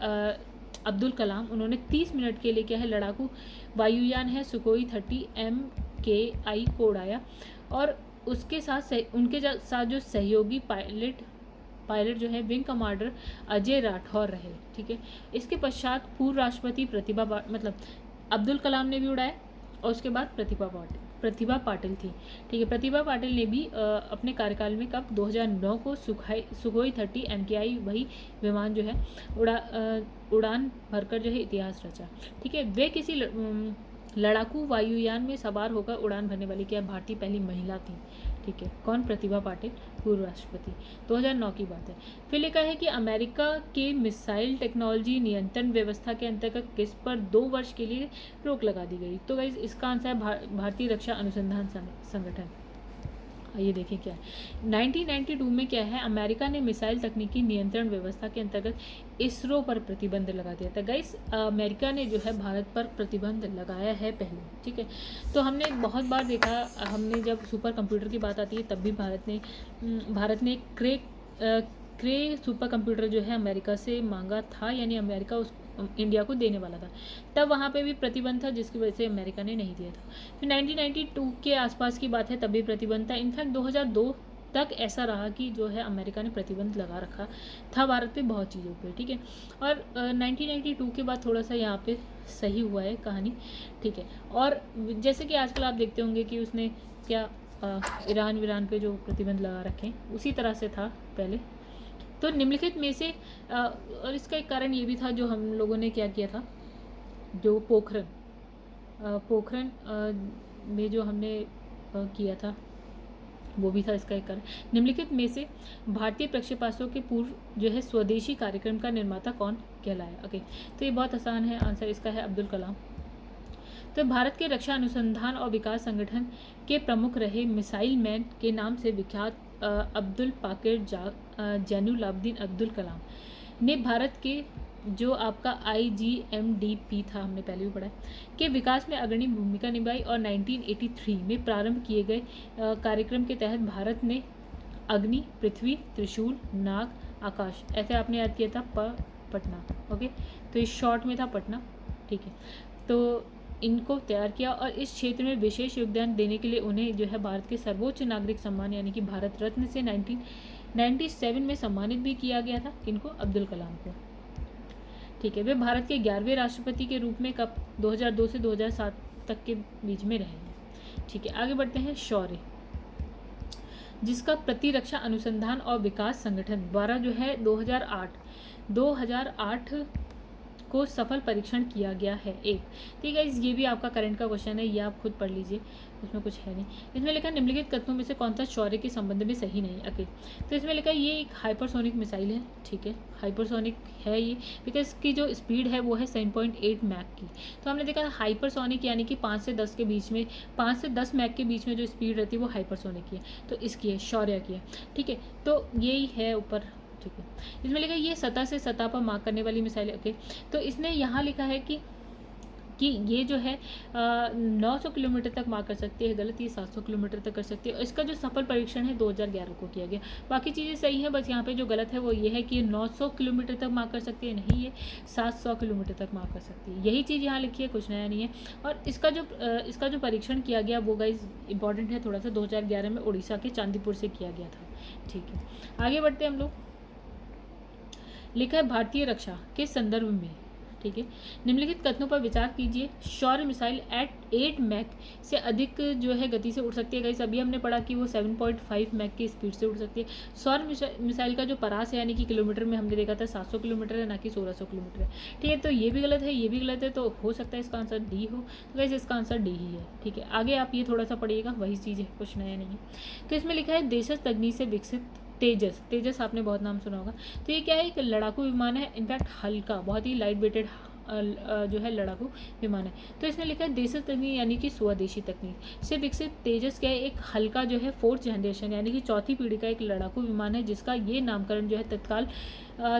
अब्दुल कलाम, उन्होंने 30 मिनट के लिए क्या है लड़ाकू वायुयान है सुकोई 30 MKI को उड़ाया, और उसके साथ उनके साथ जो सहयोगी पायलट जो है विंग कमांडर अजय राठौर रहे। ठीक है, इसके पश्चात पूर्व राष्ट्रपति मतलब अब्दुल कलाम ने भी उड़ाया, और उसके बाद प्रतिभा पाटिल थी। ठीक है, प्रतिभा पाटिल ने भी अपने कार्यकाल में कब 2009 को सुखोई 30 MKI वही विमान जो है उड़ान भरकर जो है इतिहास रचा। ठीक है, वे किसी लड़ाकू वायुयान में सवार होकर उड़ान भरने वाली क्या भारतीय पहली महिला थी। ठीक है, कौन? प्रतिभा पाटिल, पूर्व राष्ट्रपति, 2009 की बात है। फिर लिखा है कि अमेरिका के मिसाइल टेक्नोलॉजी नियंत्रण व्यवस्था के अंतर्गत किस पर 2 वर्ष के लिए रोक लगा दी गई। तो गाइस इसका आंसर है भारतीय रक्षा अनुसंधान संगठन। ये देखिए क्या है 1992 में क्या है अमेरिका ने मिसाइल तकनीकी नियंत्रण व्यवस्था के अंतर्गत इसरो पर प्रतिबंध लगा दिया था। गाइस अमेरिका ने जो है भारत पर प्रतिबंध लगाया है पहले। ठीक है, तो हमने बहुत बार देखा, हमने जब सुपर कंप्यूटर की बात आती है तब भी भारत ने क्रे सुपर कंप्यूटर जो है अमेरिका से मांगा था, यानी अमेरिका उस इंडिया को देने वाला था, तब वहाँ पे भी प्रतिबंध था जिसकी वजह से अमेरिका ने नहीं दिया था। फिर 1992 के आसपास की बात है, तब भी प्रतिबंध था। इनफैक्ट 2002 तक ऐसा रहा कि जो है अमेरिका ने प्रतिबंध लगा रखा था भारत पे बहुत चीज़ों पे। ठीक है, और 1992 के बाद थोड़ा सा यहाँ पे सही हुआ है कहानी। ठीक है, और जैसे कि आजकल आप देखते होंगे कि उसने क्या ईरान पे जो प्रतिबंध लगा रखे उसी तरह से था पहले। तो निम्नलिखित में से और इसका एक कारण ये भी था जो हम लोगों ने क्या किया था, जो पोखरण में जो हमने किया था वो भी था इसका एक कारण। निम्नलिखित में से भारतीय प्रक्षेपास्त्रों के पूर्व जो है स्वदेशी कार्यक्रम का निर्माता कौन कहलाया। ओके, तो ये बहुत आसान है, आंसर इसका है अब्दुल कलाम। तो भारत के रक्षा अनुसंधान और विकास संगठन के प्रमुख रहे मिसाइल मैन के नाम से विख्यात अब्दुल पाकिर जैनुलाब्दीन अब्दुल कलाम ने भारत के जो आपका IGMDP था, हमने पहले भी पढ़ा है, के विकास में अग्रणी भूमिका निभाई, और 1983 में प्रारंभ किए गए कार्यक्रम के तहत भारत ने अग्नि, पृथ्वी, त्रिशूल, नाग, आकाश, ऐसे आपने याद किया था पटना। ओके, तो इस शॉर्ट में था पटना। ठीक है, तो इनको तैयार किया, और इस क्षेत्र में विशेष योगदान देने के लिए उन्हें जो है भारत के सर्वोच्च नागरिक सम्मान यानी कि भारत रत्न से 1997 में सम्मानित भी किया गया था। किनको? अब्दुल कलाम को। ठीक है, वे भारत के 11वें राष्ट्रपति के रूप में कब 2002 से 2007 तक के बीच में रहे। ठीक है, आगे बढ़ते हैं। शौर्य, जिसका प्रतिरक्षा अनुसंधान और विकास संगठन द्वारा जो है 2008 को सफल परीक्षण किया गया है एक। ठीक है, ये भी आपका करंट का क्वेश्चन है, ये आप खुद पढ़ लीजिए, उसमें कुछ है नहीं। इसमें लिखा निम्नलिखित कथनों में से कौन सा शौर्य के संबंध में सही नहीं। ओके, तो इसमें लिखा ये एक हाइपरसोनिक मिसाइल है। ठीक है, हाइपरसोनिक है ये, बिकॉज इसकी जो स्पीड है वो है 7.8 मैक की। तो हमने देखा हाइपरसोनिक यानी कि 5 से 10 मैक के बीच में जो स्पीड रहती है वो हाइपरसोनिक की है, तो इसकी है, शौर्य की है। ठीक है, तो यही है ऊपर। ठीक है, इसमें लिखा है ये सतह से सतह पर मार करने वाली मिसाइल। ओके, तो इसने यहाँ लिखा है कि ये जो है 900 किलोमीटर तक मार कर सकती है, गलत, ये 700 किलोमीटर तक कर सकती है। और इसका जो सफल परीक्षण है 2011 को किया गया। बाकी चीज़ें सही हैं, बस यहाँ पे जो गलत है वो ये है कि ये 900 किलोमीटर तक मार कर सकती है, नहीं ये 700 किलोमीटर तक मार कर सकती है। यही चीज़ यहाँ लिखी है, कुछ नया नहीं है। और इसका जो परीक्षण किया गया वो गाइस इंपॉर्टेंट है थोड़ा सा, 2011 में उड़ीसा के चांदीपुर से किया गया था। ठीक है, आगे बढ़ते हैं हम लोग। लिखा है भारतीय रक्षा के संदर्भ में। ठीक है, निम्नलिखित कथनों पर विचार कीजिए। शौर्य मिसाइल 8 मैक से अधिक जो है गति से उड़ सकती है। गाइस अभी हमने पढ़ा कि वो 7.5 मैक की स्पीड से उड़ सकती है। शौर्य मिसाइल का जो परास है यानी कि किलोमीटर में हमने देखा था 700 किलोमीटर है, ना कि 1600 किलोमीटर है। ठीक है, तो ये भी गलत है, ये भी गलत है, तो हो सकता है इसका आंसर डी हो। तो गाइस इसका आंसर डी ही है। ठीक है, आगे आप ये थोड़ा सा पढ़िएगा, वही चीज़ है, कुछ नया नहीं है। तो इसमें लिखा है देशज तकनीक से विकसित तेजस आपने बहुत नाम सुना होगा। तो ये क्या है, एक लड़ाकू विमान है, इनफैक्ट हल्का, बहुत ही लाइट वेटेड जो है लड़ाकू विमान है। तो इसने लिखा है देसी तकनीक यानी कि स्वदेशी तकनीक से विकसित तेजस क्या है, एक हल्का जो है फोर्थ जनरेशन यानी कि चौथी पीढ़ी का एक लड़ाकू विमान है, जिसका ये नामकरण जो है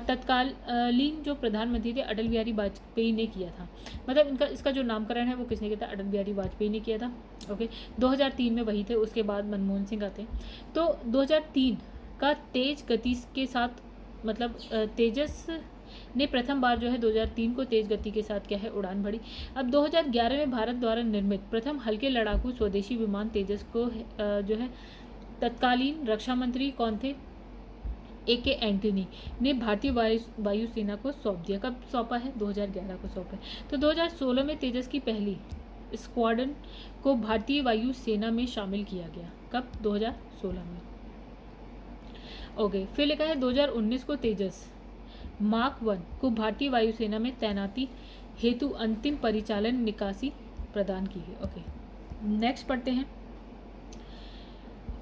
तत्कालीन जो प्रधानमंत्री थे अटल बिहारी वाजपेयी ने किया था। मतलब इसका जो नामकरण है वो किसने किया था, अटल बिहारी वाजपेयी ने किया था। ओके, 2003 में वही थे, उसके बाद मनमोहन सिंह आते। तो 2003 का तेज गति के साथ मतलब तेजस ने प्रथम बार जो है 2003 को तेज गति के साथ क्या है उड़ान भरी। अब 2011 में भारत द्वारा निर्मित प्रथम हल्के लड़ाकू स्वदेशी विमान तेजस को जो है तत्कालीन रक्षा मंत्री कौन थे, A.K. एंटनी ने भारतीय वायुसेना को सौंप दिया। कब सौंपा है, 2011 को सौंपा है। तो 2016 में तेजस की पहली स्क्वाड्रन को भारतीय वायुसेना में शामिल किया गया। कब, 2016 में। ओके, फिर लिखा है 2019 को तेजस मार्क 1 को भारतीय वायुसेना में तैनाती हेतु अंतिम परिचालन निकासी प्रदान की गई। ओके, नेक्स्ट पढ़ते हैं।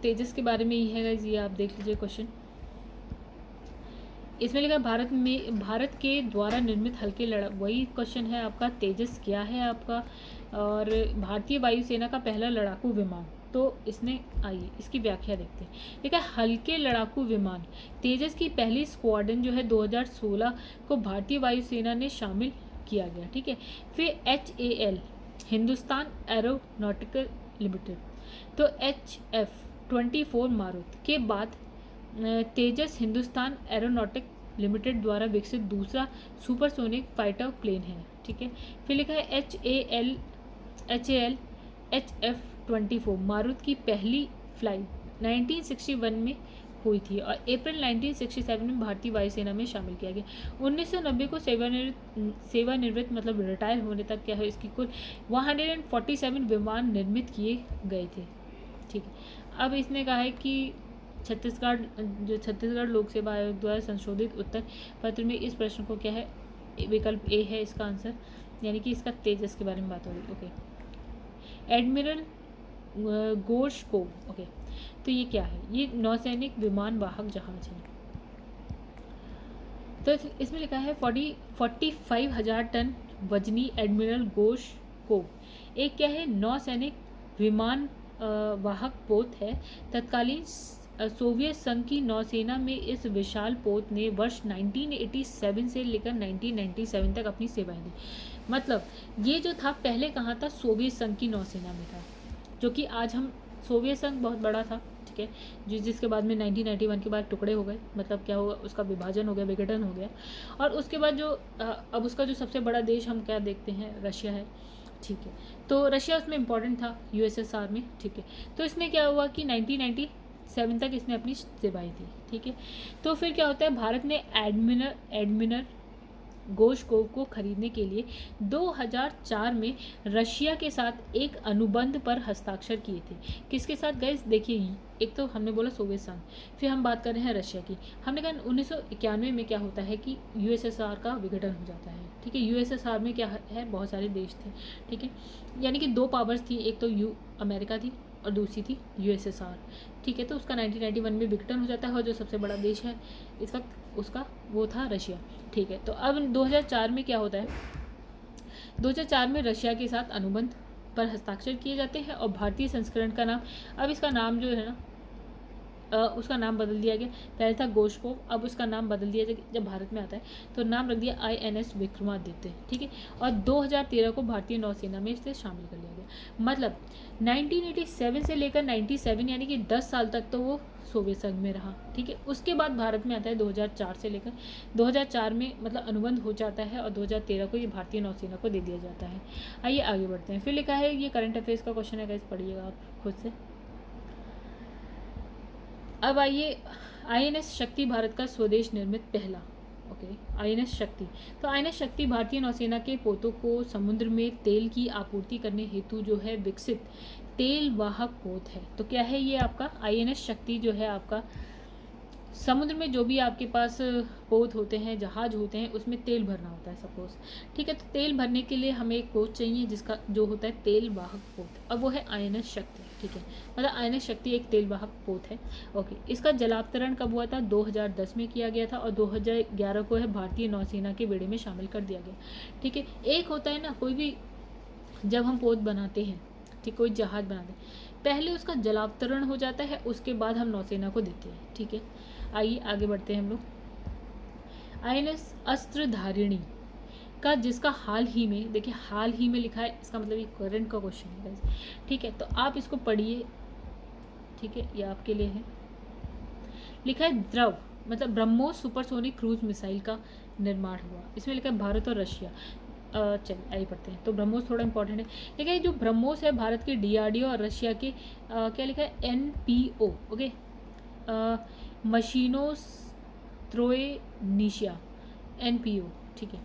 तेजस के बारे में ही है गाइस, ये आप देख लीजिए क्वेश्चन। इसमें लिखा भारत के द्वारा निर्मित हल्के वही क्वेश्चन है आपका, तेजस क्या है आपका, और भारतीय वायुसेना का पहला लड़ाकू विमान। तो इसमें आइए इसकी व्याख्या देखते हैं। देखा, हल्के लड़ाकू विमान तेजस की पहली स्क्वाड्रन जो है 2016 को भारतीय वायुसेना ने शामिल किया गया। ठीक है, फिर HAL हिंदुस्तान एरोनॉटिकल लिमिटेड, तो HF-24 मारुत के बाद तेजस हिंदुस्तान एरोनॉटिक लिमिटेड द्वारा विकसित दूसरा सुपरसोनिक फाइटर प्लेन है। ठीक है, फिर लिखा है HAL HF-24 मारुत की पहली फ्लाइट 1961 में हुई थी और अप्रैल 1967 में भारतीय वायुसेना में शामिल किया गया। 1990 को सेवानिवृत्त मतलब रिटायर होने तक क्या है इसकी कुल 147 विमान निर्मित किए गए थे। ठीक है, अब इसने कहा है कि छत्तीसगढ़ लोक सेवा आयोग द्वारा संशोधित उत्तर पत्र में इस प्रश्न को क्या है, विकल्प A है इसका आंसर, यानी कि इसका तेजस के बारे में बात हो रही। Okay, admiral Gorshkov. ओके, तो ये क्या है, ये नौसैनिक विमान वाहक जहाज है। तो इसमें लिखा है 45,000 टन वजनी एडमिरल गोर्शकोव एक क्या है, नौसैनिक विमान वाहक पोत है। तत्कालीन सोवियत संघ की नौसेना में इस विशाल पोत ने वर्ष 1987 से लेकर 1997 तक अपनी सेवाएं दी। मतलब ये जो था पहले कहाँ था, सोवियत संघ की नौसेना में था, जो कि आज हम सोवियत संघ बहुत बड़ा था। ठीक है, जिसके बाद में 1991 के बाद टुकड़े हो गए, मतलब क्या हुआ, उसका विभाजन हो गया, विघटन हो गया। और उसके बाद जो अब उसका जो सबसे बड़ा देश हम क्या देखते हैं, रशिया है। ठीक है, तो रशिया उसमें इम्पोर्टेंट था USSR में। ठीक है, तो इसमें क्या हुआ कि 1997 तक इसने अपनी सेवाएं दी। ठीक है, तो फिर क्या होता है, भारत ने एडमिरल गोर्शकोव को खरीदने के लिए 2004 में रशिया के साथ एक अनुबंध पर हस्ताक्षर किए थे। किसके साथ गए, देखिए, एक तो हमने बोला सोवियत संघ, फिर हम बात कर रहे हैं रशिया की। हमने कहा 1991 में क्या होता है कि USSR का विघटन हो जाता है। ठीक है, USSR में क्या है, बहुत सारे देश थे। ठीक है, यानी कि दो पावर्स थी, एक तो अमेरिका थी और दूसरी थी USSR। ठीक है, तो उसका 1991 में विघटन हो जाता है और जो सबसे बड़ा देश है इस वक्त उसका वो था रशिया। ठीक है, तो अब 2004 में क्या होता है, 2004 में रशिया के साथ अनुबंध पर हस्ताक्षर किए जाते हैं और भारतीय संस्करण का नाम, अब इसका नाम जो है ना उसका नाम बदल दिया गया। पहले था गोर्शकोव, अब उसका नाम बदल दिया गया, जब भारत में आता है तो नाम रख दिया INS विक्रमादित्य। ठीक है, और 2013 को भारतीय नौसेना में इसे शामिल कर लिया गया। मतलब 1987 से लेकर 97 यानी कि 10 साल तक तो वो सोवियत संघ में रहा। ठीक है, उसके बाद भारत में आता है 2004 से लेकर 2004 में मतलब अनुबंध हो जाता है और 2013 को ये भारतीय नौसेना को दे दिया जाता है। आइए आगे बढ़ते हैं। फिर लिखा है, ये करंट अफेयर्स का क्वेश्चन है गाइस, पढ़िएगा आप खुद से। अब आइए, INS शक्ति भारत का स्वदेश निर्मित पहला। ओके, INS शक्ति, तो INS शक्ति भारतीय नौसेना के पोतों को समुद्र में तेल की आपूर्ति करने हेतु जो है विकसित तेल वाहक पोत है। तो क्या है ये आपका INS शक्ति जो है आपका समुद्र में जो भी आपके पास पोत होते हैं, जहाज होते हैं, उसमें तेल भरना होता है सपोज, ठीक है। तो तेल भरने के लिए हमें एक पोत चाहिए जिसका जो होता है तेल वाहक पोत, अब वो है INS शक्ति, ठीक है। मतलब INS शक्ति एक तेल वाहक पोत है, ओके। इसका जलावतरण कब हुआ था? 2010 में किया गया था और 2011 को है भारतीय नौसेना के बेड़े में शामिल कर दिया गया, ठीक है। एक होता है ना, कोई भी जब हम पोत बनाते हैं, ठीक, कोई जहाज बनाते हैं, पहले उसका जलावतरण हो जाता है, उसके बाद हम नौसेना को देते हैं, ठीक है। आइए आगे बढ़ते हैं हम लोग। INS अस्त्रधारिणी का जिसका हाल ही में, देखिए हाल ही में लिखा है, इसका मतलब ये करंट का क्वेश्चन है guys, ठीक है। तो आप इसको पढ़िए, ठीक है, ये आपके लिए है। लिखा है द्रव, मतलब ब्रह्मोस सुपरसोनिक क्रूज मिसाइल का निर्माण हुआ, इसमें लिखा है भारत और रशिया। चलिए आइए पढ़ते हैं। तो ब्रह्मोस थोड़ा इंपॉर्टेंट है, लेकिन ये जो ब्रह्मोस है भारत के DRDO और रशिया के क्या लिखा है NPO, ओके, मशीनोस्त्रोएनिशिया, NPO, ठीक है,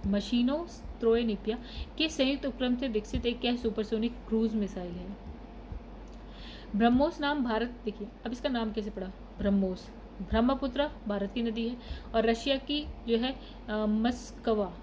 मशीनोस्त्रोएनिशिया के संयुक्त उपक्रम से विकसित एक क्या सुपरसोनिक क्रूज मिसाइल है। ब्रह्मोस नाम भारत, देखिए अब इसका नाम कैसे पड़ा, ब्रह्मोस, ब्रह्मपुत्र भारत की नदी है और रशिया की जो है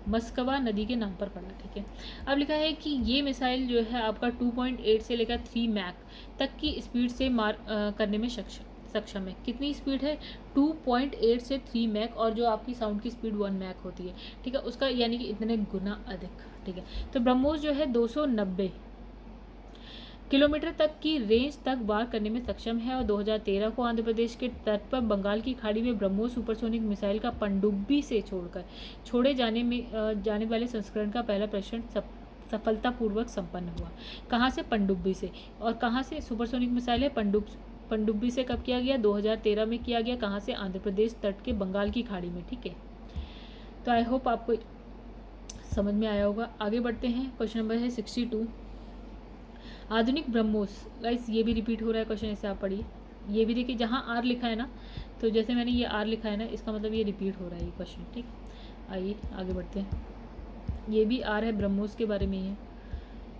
मस्कवा नदी के नाम पर पड़ा, ठीक है। अब लिखा है कि ये मिसाइल जो है आपका 2.8 से लेकर 3 मैक तक की स्पीड से मार करने में सक्षम है। कितनी स्पीड है? 2.8 से 3 मैक, और जो आपकी साउंड की स्पीड 1 मैक होती है, ठीक है, उसका यानी कि इतने गुना अधिक, ठीक है। तो ब्रह्मोस जो है 290 किलोमीटर तक की रेंज तक वार करने में सक्षम है और 2013 को आंध्र प्रदेश के तट पर बंगाल की खाड़ी में ब्रह्मोस सुपरसोनिक मिसाइल का पनडुब्बी से छोड़े जाने वाले संस्करण का पहला परीक्षण सफलतापूर्वक संपन्न हुआ। कहाँ से? पनडुब्बी से। और कहाँ से सुपरसोनिक मिसाइल है? पनडुब्बी से कब किया गया? 2013 में किया गया। कहाँ से? आंध्र प्रदेश तट के बंगाल की खाड़ी में, ठीक है। तो आई होप आपको समझ में आया होगा। आगे बढ़ते हैं। क्वेश्चन नंबर है 62। आधुनिक ब्रह्मोस, गाइस ये भी रिपीट हो रहा है क्वेश्चन, ऐसे आप पढ़िए। ये भी देखिए जहाँ R लिखा है ना, तो जैसे मैंने ये R लिखा है ना, इसका मतलब ये रिपीट हो रहा है ये क्वेश्चन, ठीक। आइए आगे बढ़ते हैं। ये भी R है, ब्रह्मोस के बारे में ही है,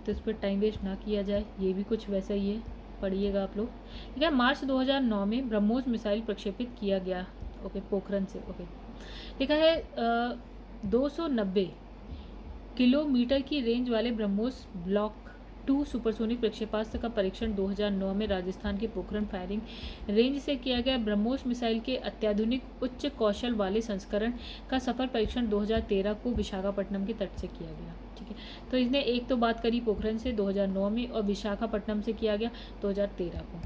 तो इस पर टाइम वेस्ट ना किया जाए। ये भी कुछ वैसा ही है, पढ़िएगा आप लोग, ठीक है। मार्च 2009 में ब्रह्मोस मिसाइल प्रक्षेपित किया गया, ओके, पोखरण से, ओके। लिखा है 290 किलोमीटर की रेंज वाले ब्रह्मोस ब्लॉक 2 सुपरसोनिक प्रक्षेपास्त्र का परीक्षण 2009 में राजस्थान के पोखरण फायरिंग रेंज से किया गया। ब्रह्मोस मिसाइल के अत्याधुनिक उच्च कौशल वाले संस्करण का सफल परीक्षण 2013 को विशाखापट्टनम के तट से किया गया, ठीक है। तो इसने एक तो बात करी पोखरण से 2009 में, और विशाखापट्टनम से किया गया 2013 को।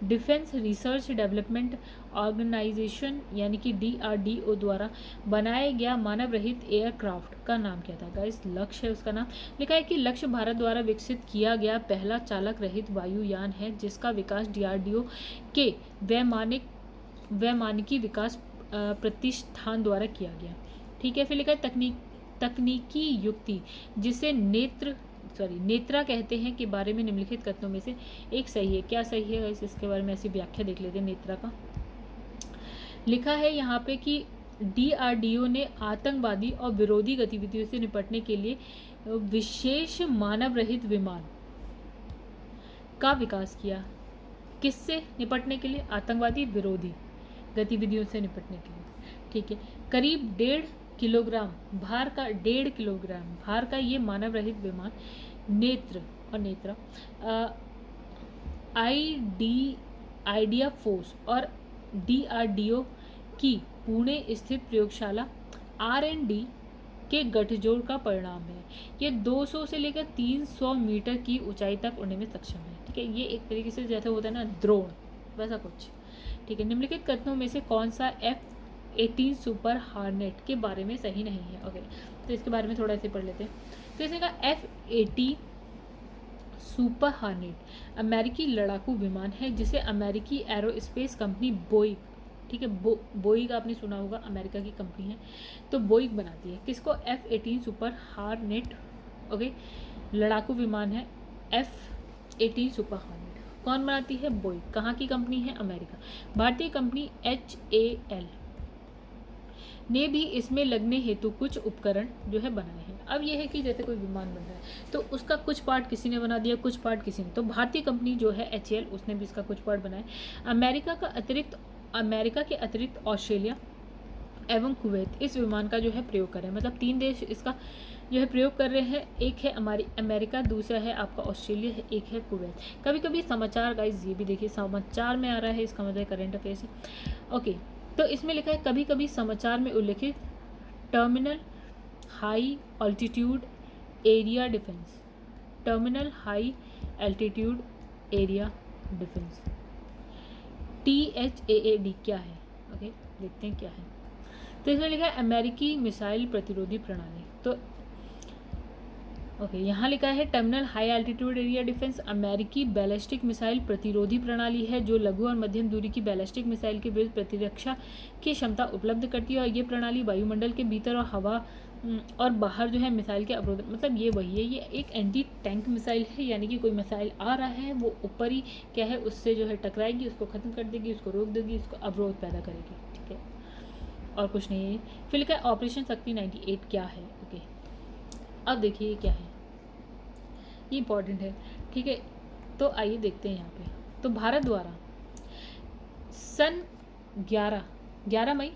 डिफेंस रिसर्च डेवलपमेंट ऑर्गेनाइजेशन यानी कि DRDO द्वारा बनाया गया मानव रहित एयरक्राफ्ट का नाम क्या था? गाइस लक्ष्य है उसका नाम। लिखा है कि लक्ष्य भारत द्वारा विकसित किया गया पहला चालक रहित वायुयान है जिसका विकास DRDO के वैमानिकी विकास प्रतिष्ठान द्वारा किया गया, ठीक है। फिर लिखा है तकनीकी युक्ति जिसे नेत्रा कहते हैं के बारे में निम्नलिखित कथनों में से एक सही है। क्या सही है? इसके बारे में ऐसी व्याख्या देख लेते हैं नेत्रा का। लिखा है यहाँ पे कि DRDO ने आतंकवादी और विरोधी गतिविधियों से निपटने के लिए विशेष मानव रहित विमान का विकास किया। किससे निपटने के लिए? आतंकवादी विरोधी गतिविधियों से निपटने के लिए, ठीक है। करीब 1.5 किलोग्राम भार का ये मानव रहित विमान नेत्रा आइडिया फोर्स और DRDO की पुणे स्थित प्रयोगशाला R&D के गठजोड़ का परिणाम है। ये 200 से लेकर 300 मीटर की ऊंचाई तक उड़ने में सक्षम है, ठीक है। ये एक तरीके से जैसे होता है ना ड्रोन, वैसा कुछ, ठीक है। निम्नलिखित कथनों में से कौन सा F-18 सुपर हार्नेट के बारे में सही नहीं है? ओके, तो इसके बारे में थोड़ा ऐसे पढ़ लेते हैं। तो इसने कहा F-18 सुपर हार्नेट अमेरिकी लड़ाकू विमान है जिसे अमेरिकी एरोस्पेस कंपनी बोइंग, ठीक है, बोइंग आपने सुना होगा, अमेरिका की कंपनी है, तो बोइंग बनाती है। किसको? F-18 सुपर हार्नेट, ओके, लड़ाकू विमान है F-18 सुपर हार्नेट। कौन बनाती है? बोइंग। कहाँ की कंपनी है? अमेरिका। भारतीय कंपनी HAL ने भी इसमें लगने हेतु कुछ उपकरण जो है बनाए हैं। अब यह है कि जैसे कोई विमान बन रहा है तो उसका कुछ पार्ट किसी ने बना दिया, कुछ पार्ट किसी ने, तो भारतीय कंपनी जो है HAL उसने भी इसका कुछ पार्ट बनाए। अमेरिका का अतिरिक्त अमेरिका के अतिरिक्त ऑस्ट्रेलिया एवं कुवैत इस विमान का जो है प्रयोग कर रहे हैं। मतलब 3 देश इसका जो है प्रयोग कर रहे हैं। एक है हमारी अमेरिका, दूसरा है आपका ऑस्ट्रेलिया है, एक है कुवैत। कभी कभी समाचार गाइस ये भी देखिए समाचार में आ रहा है, इसका मतलब करंट अफेयर्स है। ओके, तो इसमें लिखा है कभी कभी समाचार में उल्लेखित terminal high altitude area defence. Terminal high altitude area defence, THAAD क्या है? ओके, देखते हैं क्या है। तो इसमें लिखा है अमेरिकी मिसाइल प्रतिरोधी प्रणाली। तो ओके, यहाँ लिखा है terminal high altitude area defence अमेरिकी बैलिस्टिक मिसाइल प्रतिरोधी प्रणाली है जो लघु और मध्यम दूरी की बैलिस्टिक मिसाइल के विरुद्ध प्रतिरक्षा की क्षमता उपलब्ध करती है। और ये प्रणाली वायुमंडल के भीतर और हवा और बाहर जो है मिसाइल के अवरोध, मतलब ये वही है, ये एक एंटी टैंक मिसाइल है। यानी कि कोई मिसाइल आ रहा है वो ऊपर ही क्या है उससे जो है टकराएगी, उसको ख़त्म कर देगी, उसको रोक देगी, उसको अवरोध पैदा करेगी। ठीक है, और कुछ नहीं है। फिर लिखा है ऑपरेशन शक्ति 98 क्या है? ओके, अब देखिए ये क्या है, ये इंपॉर्टेंट है। ठीक है, तो आइए देखते हैं यहाँ पे। तो भारत द्वारा सन 11 मई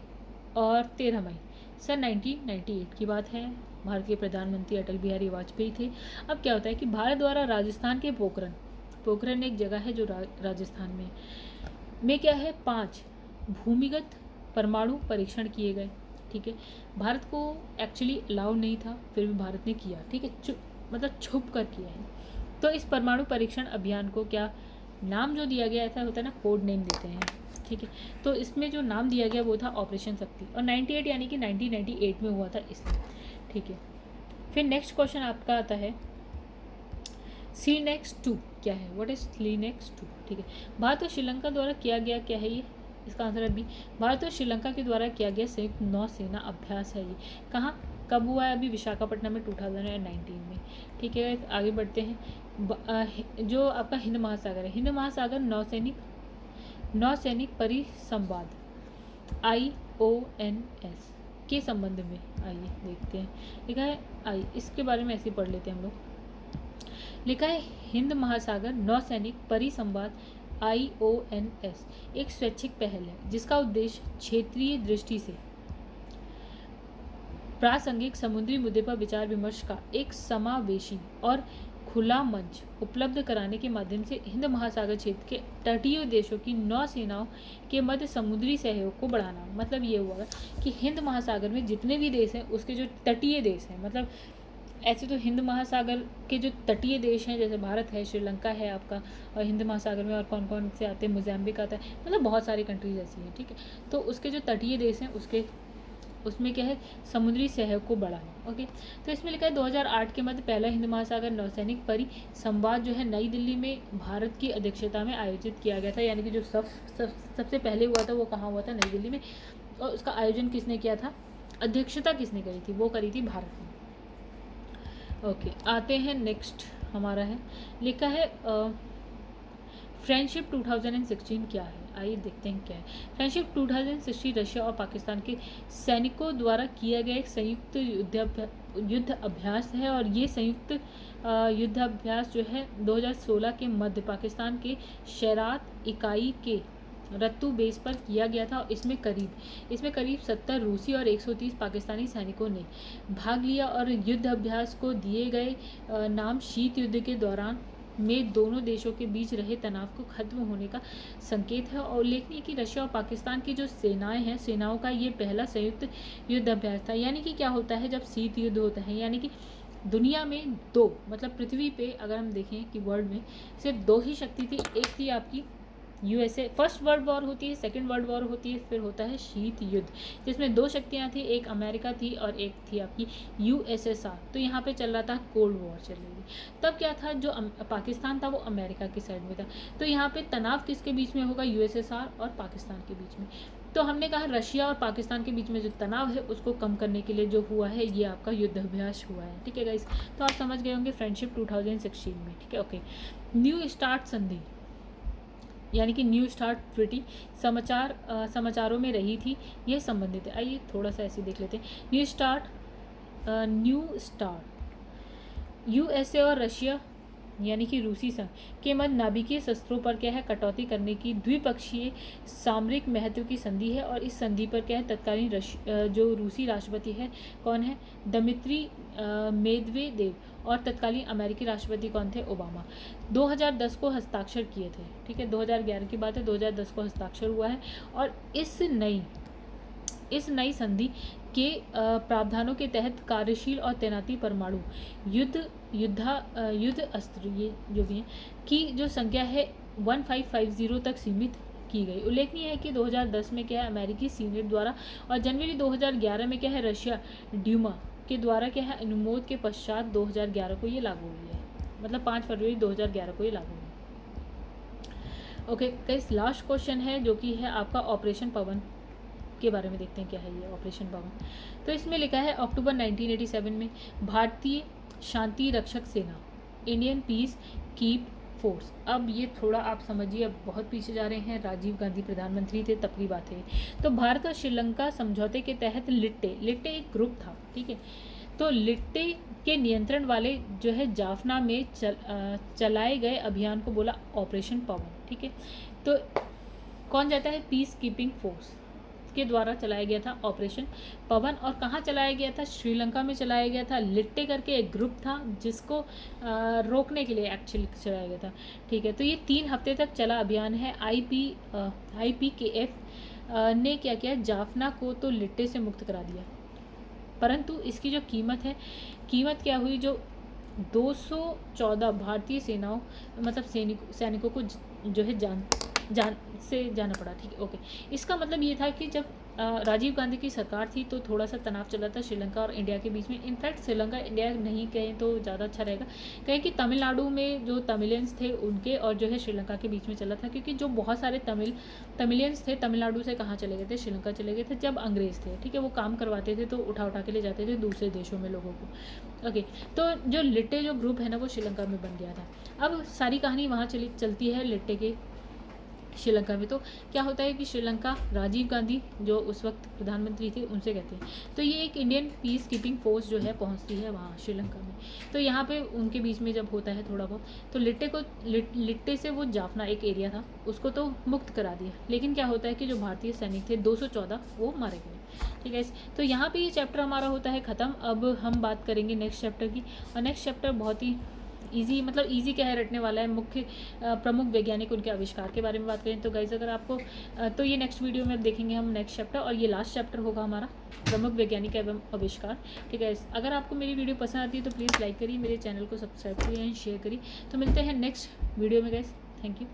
और 13 मई सन 1998 की बात है। भारत के प्रधानमंत्री अटल बिहारी वाजपेयी थे। अब क्या होता है कि भारत द्वारा राजस्थान के पोखरण एक जगह है जो राजस्थान में क्या है 5 भूमिगत परमाणु परीक्षण किए गए। ठीक है, भारत को एक्चुअली अलाउड नहीं था, फिर भी भारत ने किया। ठीक है, मतलब छुप कर किया है। तो इस परमाणु परीक्षण अभियान को क्या नाम जो दिया गया, ऐसा होता है ना, कोड नेम देते हैं। ठीक है, तो इसमें जो नाम दिया गया वो था ऑपरेशन शक्ति, और 98 यानी कि 1998 में हुआ था इसमें। ठीक है, फिर नेक्स्ट क्वेश्चन आपका आता है CNEX 2 क्या है? What is CNEX 2? ठीक है, भारत और श्रीलंका द्वारा किया गया क्या है ये? इसका आंसर है बी, भारत और श्रीलंका के द्वारा किया गया संयुक्त नौसेना अभ्यास है ये। कहाँ कब हुआ है? अभी विशाखापट्टनम में 2019 में। ठीक है, आगे बढ़ते हैं। जो आपका हिंद महासागर है, हिंद महासागर नौसैनिक परिसंवाद IONS के संबंध में आइए देखते हैं। लिखा है इसके बारे में ऐसे ही पढ़ लेते हैं हम लोग। लिखा है हिंद महासागर नौसैनिक परिसंवाद IONS एक स्वैच्छिक पहल है जिसका उद्देश्य क्षेत्रीय दृष्टि से प्रासंगिक समुद्री मुद्दे पर विचार विमर्श का एक समावेशी और खुला मंच उपलब्ध कराने के माध्यम से हिंद महासागर क्षेत्र के तटीय देशों की नौसेनाओं के मध्य समुद्री सहयोग को बढ़ाना। मतलब ये हुआ कि हिंद महासागर में जितने भी देश हैं उसके जो तटीय देश हैं, मतलब ऐसे तो हिंद महासागर के जो तटीय देश हैं जैसे भारत है, श्रीलंका है आपका, और हिंद महासागर में और कौन कौन से आते हैं, मोज़ाम्बिक आता है, मतलब बहुत सारी कंट्रीज ऐसी हैं। ठीक है, तो उसके जो तटीय देश हैं उसमें क्या है समुद्री सहयोग को बढ़ाना। ओके, तो इसमें लिखा है 2008 के मध्य पहला हिंद महासागर नौसैनिक परिसंवाद जो है नई दिल्ली में भारत की अध्यक्षता में आयोजित किया गया था। यानी कि जो सबसे पहले हुआ था वो कहाँ हुआ था? नई दिल्ली में। और उसका आयोजन किसने किया था? अध्यक्षता किसने करी थी? वो करी थी भारत ने। ओके, आते हैं नेक्स्ट हमारा है, लिखा है फ्रेंडशिप 2016 क्या है? आइए देखते हैं क्या है। फ्रेंडशिप 2016 रशिया और पाकिस्तान के सैनिकों द्वारा किया गया एक संयुक्त युद्ध अभ्यास है। और ये संयुक्त युद्ध अभ्यास जो है 2016 के मध्य पाकिस्तान के शरात इकाई के रत्तू बेस पर किया गया था। इसमें करीब 70 रूसी और 130 पाकिस्तानी सैनिकों ने भाग लिया। और युद्ध अभ्यास को दिए गए नाम शीत युद्ध के दौरान में दोनों देशों के बीच रहे तनाव को खत्म होने का संकेत है। और उल्लेखनीय कि रशिया और पाकिस्तान की जो सेनाओं का ये पहला संयुक्त युद्ध अभ्यास था। यानी कि क्या होता है जब शीत युद्ध होता है, यानी कि दुनिया में 2, मतलब पृथ्वी पे अगर हम देखें कि वर्ल्ड में सिर्फ 2 ही शक्ति थी। एक थी आपकी USA, फर्स्ट वर्ल्ड वॉर होती है, सेकंड वर्ल्ड वॉर होती है, फिर होता है शीत युद्ध जिसमें 2 शक्तियां थी, एक अमेरिका थी और एक थी आपकी USSR। तो यहाँ पे चल रहा था कोल्ड वॉर चल रही थी। तब क्या था, जो पाकिस्तान था वो अमेरिका की साइड में था। तो यहाँ पे तनाव किसके बीच में होगा? USSR और पाकिस्तान के बीच में। तो हमने कहा रशिया और पाकिस्तान के बीच में जो तनाव है उसको कम करने के लिए जो हुआ है ये आपका युद्ध अभ्यास हुआ है। ठीक है गाइस, तो आप समझ गए होंगे फ्रेंडशिप 2016 में। ठीक है, ओके। न्यू स्टार्ट संधि यानी कि न्यू स्टार्ट ट्रीटी समाचारों में रही थी, यह संबंधित है। आइए थोड़ा सा ऐसे देख लेते हैं। न्यू स्टार्ट USA और रशिया यानी कि रूसी संघ के मध्य नाभिकीय शस्त्रों पर क्या है कटौती करने की द्विपक्षीय सामरिक महत्व की संधि है। और इस संधि पर क्या है तत्कालीन जो रूसी राष्ट्रपति है कौन है, दमित्री मेदवेदेव, और तत्कालीन अमेरिकी राष्ट्रपति कौन थे, ओबामा। 2010 को हस्ताक्षर किए थे, ठीक है, 2011 की बात है, 2010 को हस्ताक्षर हुआ है। और इस नई संधि के प्रावधानों के तहत कार्यशील और तैनाती परमाणु युद्ध अस्त्र ये जो भी हैं की जो संख्या है 1550 तक सीमित की गई। उल्लेखनीय है कि 2010 में क्या है अमेरिकी सीनेट द्वारा और जनवरी 2011 में क्या है रशिया ड्यूमा के द्वारा क्या है अनुमोदन के पश्चात 2011 को ये लागू हुई है, मतलब 5 फरवरी 2011 को ये लागू हुई। ओके गाइस, लास्ट क्वेश्चन है जो कि है आपका ऑपरेशन पवन के बारे में। देखते हैं क्या है ये ऑपरेशन पवन। तो इसमें लिखा है अक्टूबर 1987 में भारतीय शांति रक्षक सेना इंडियन पीस कीप फोर्स। अब ये थोड़ा आप समझिए, अब बहुत पीछे जा रहे हैं, राजीव गांधी प्रधानमंत्री थे तब की बात है। तो भारत और श्रीलंका समझौते के तहत लिट्टे एक ग्रुप था, ठीक है। तो लिट्टे के नियंत्रण वाले जो है जाफना में चलाए गए अभियान को बोला ऑपरेशन पवन, ठीक है। तो कौन जाता है, पीस कीपिंग फोर्स के द्वारा चलाया गया था ऑपरेशन पवन। और कहाँ चलाया गया था, श्रीलंका में चलाया गया था। लिट्टे करके एक ग्रुप था जिसको रोकने के लिए एक्चुअली चलाया गया था, ठीक है। तो ये 3 हफ्ते तक चला अभियान है। IPKF ने क्या किया, जाफना को तो लिट्टे से मुक्त करा दिया, परंतु इसकी जो कीमत क्या हुई, जो 214 भारतीय सेनाओं मतलब सैनिकों को जो है जान से जाना पड़ा, ठीक है। ओके, इसका मतलब ये था कि जब राजीव गांधी की सरकार थी तो थोड़ा सा तनाव चला था श्रीलंका और इंडिया के बीच में। इनफैक्ट श्रीलंका इंडिया नहीं कहें तो ज़्यादा अच्छा रहेगा, कहें कि तमिलनाडु में जो तमिलियंस थे उनके और जो है श्रीलंका के बीच में चला था, क्योंकि जो बहुत सारे तमिलियंस थे तमिलनाडु से कहाँ चले गए थे, श्रीलंका चले गए थे जब अंग्रेज़ थे, ठीक है। वो काम करवाते थे तो उठा के ले जाते थे दूसरे देशों में लोगों को। ओके, तो जो लिट्टे जो ग्रुप है ना वो श्रीलंका में बन गया था। अब सारी कहानी वहाँ चलती है लिट्टे के श्रीलंका में। तो क्या होता है कि श्रीलंका राजीव गांधी जो उस वक्त प्रधानमंत्री थे उनसे कहते हैं, तो ये एक इंडियन पीस कीपिंग फोर्स जो है पहुंचती है वहाँ श्रीलंका में। तो यहाँ पे उनके बीच में जब होता है थोड़ा बहुत, तो लिट्टे से वो जाफना एक एरिया था उसको तो मुक्त करा दिया, लेकिन क्या होता है कि जो भारतीय सैनिक थे 214 वो मारे गए, ठीक है। तो यहाँ पे ये चैप्टर हमारा होता है ख़त्म। अब हम बात करेंगे नेक्स्ट चैप्टर की, और नेक्स्ट चैप्टर बहुत ही ईजी, मतलब ईजी क्या है रटने वाला है। मुख्य प्रमुख वैज्ञानिक उनके आविष्कार के बारे में बात करें तो गाइस अगर आपको तो ये नेक्स्ट वीडियो में देखेंगे हम नेक्स्ट चैप्टर, और ये लास्ट चैप्टर होगा हमारा प्रमुख वैज्ञानिक एवं आविष्कार, ठीक है। अगर आपको मेरी वीडियो पसंद आती है तो प्लीज़ लाइक करिए, मेरे चैनल को सब्सक्राइब करिए एंड शेयर करिए। तो मिलते हैं नेक्स्ट वीडियो में गाइस, थैंक यू।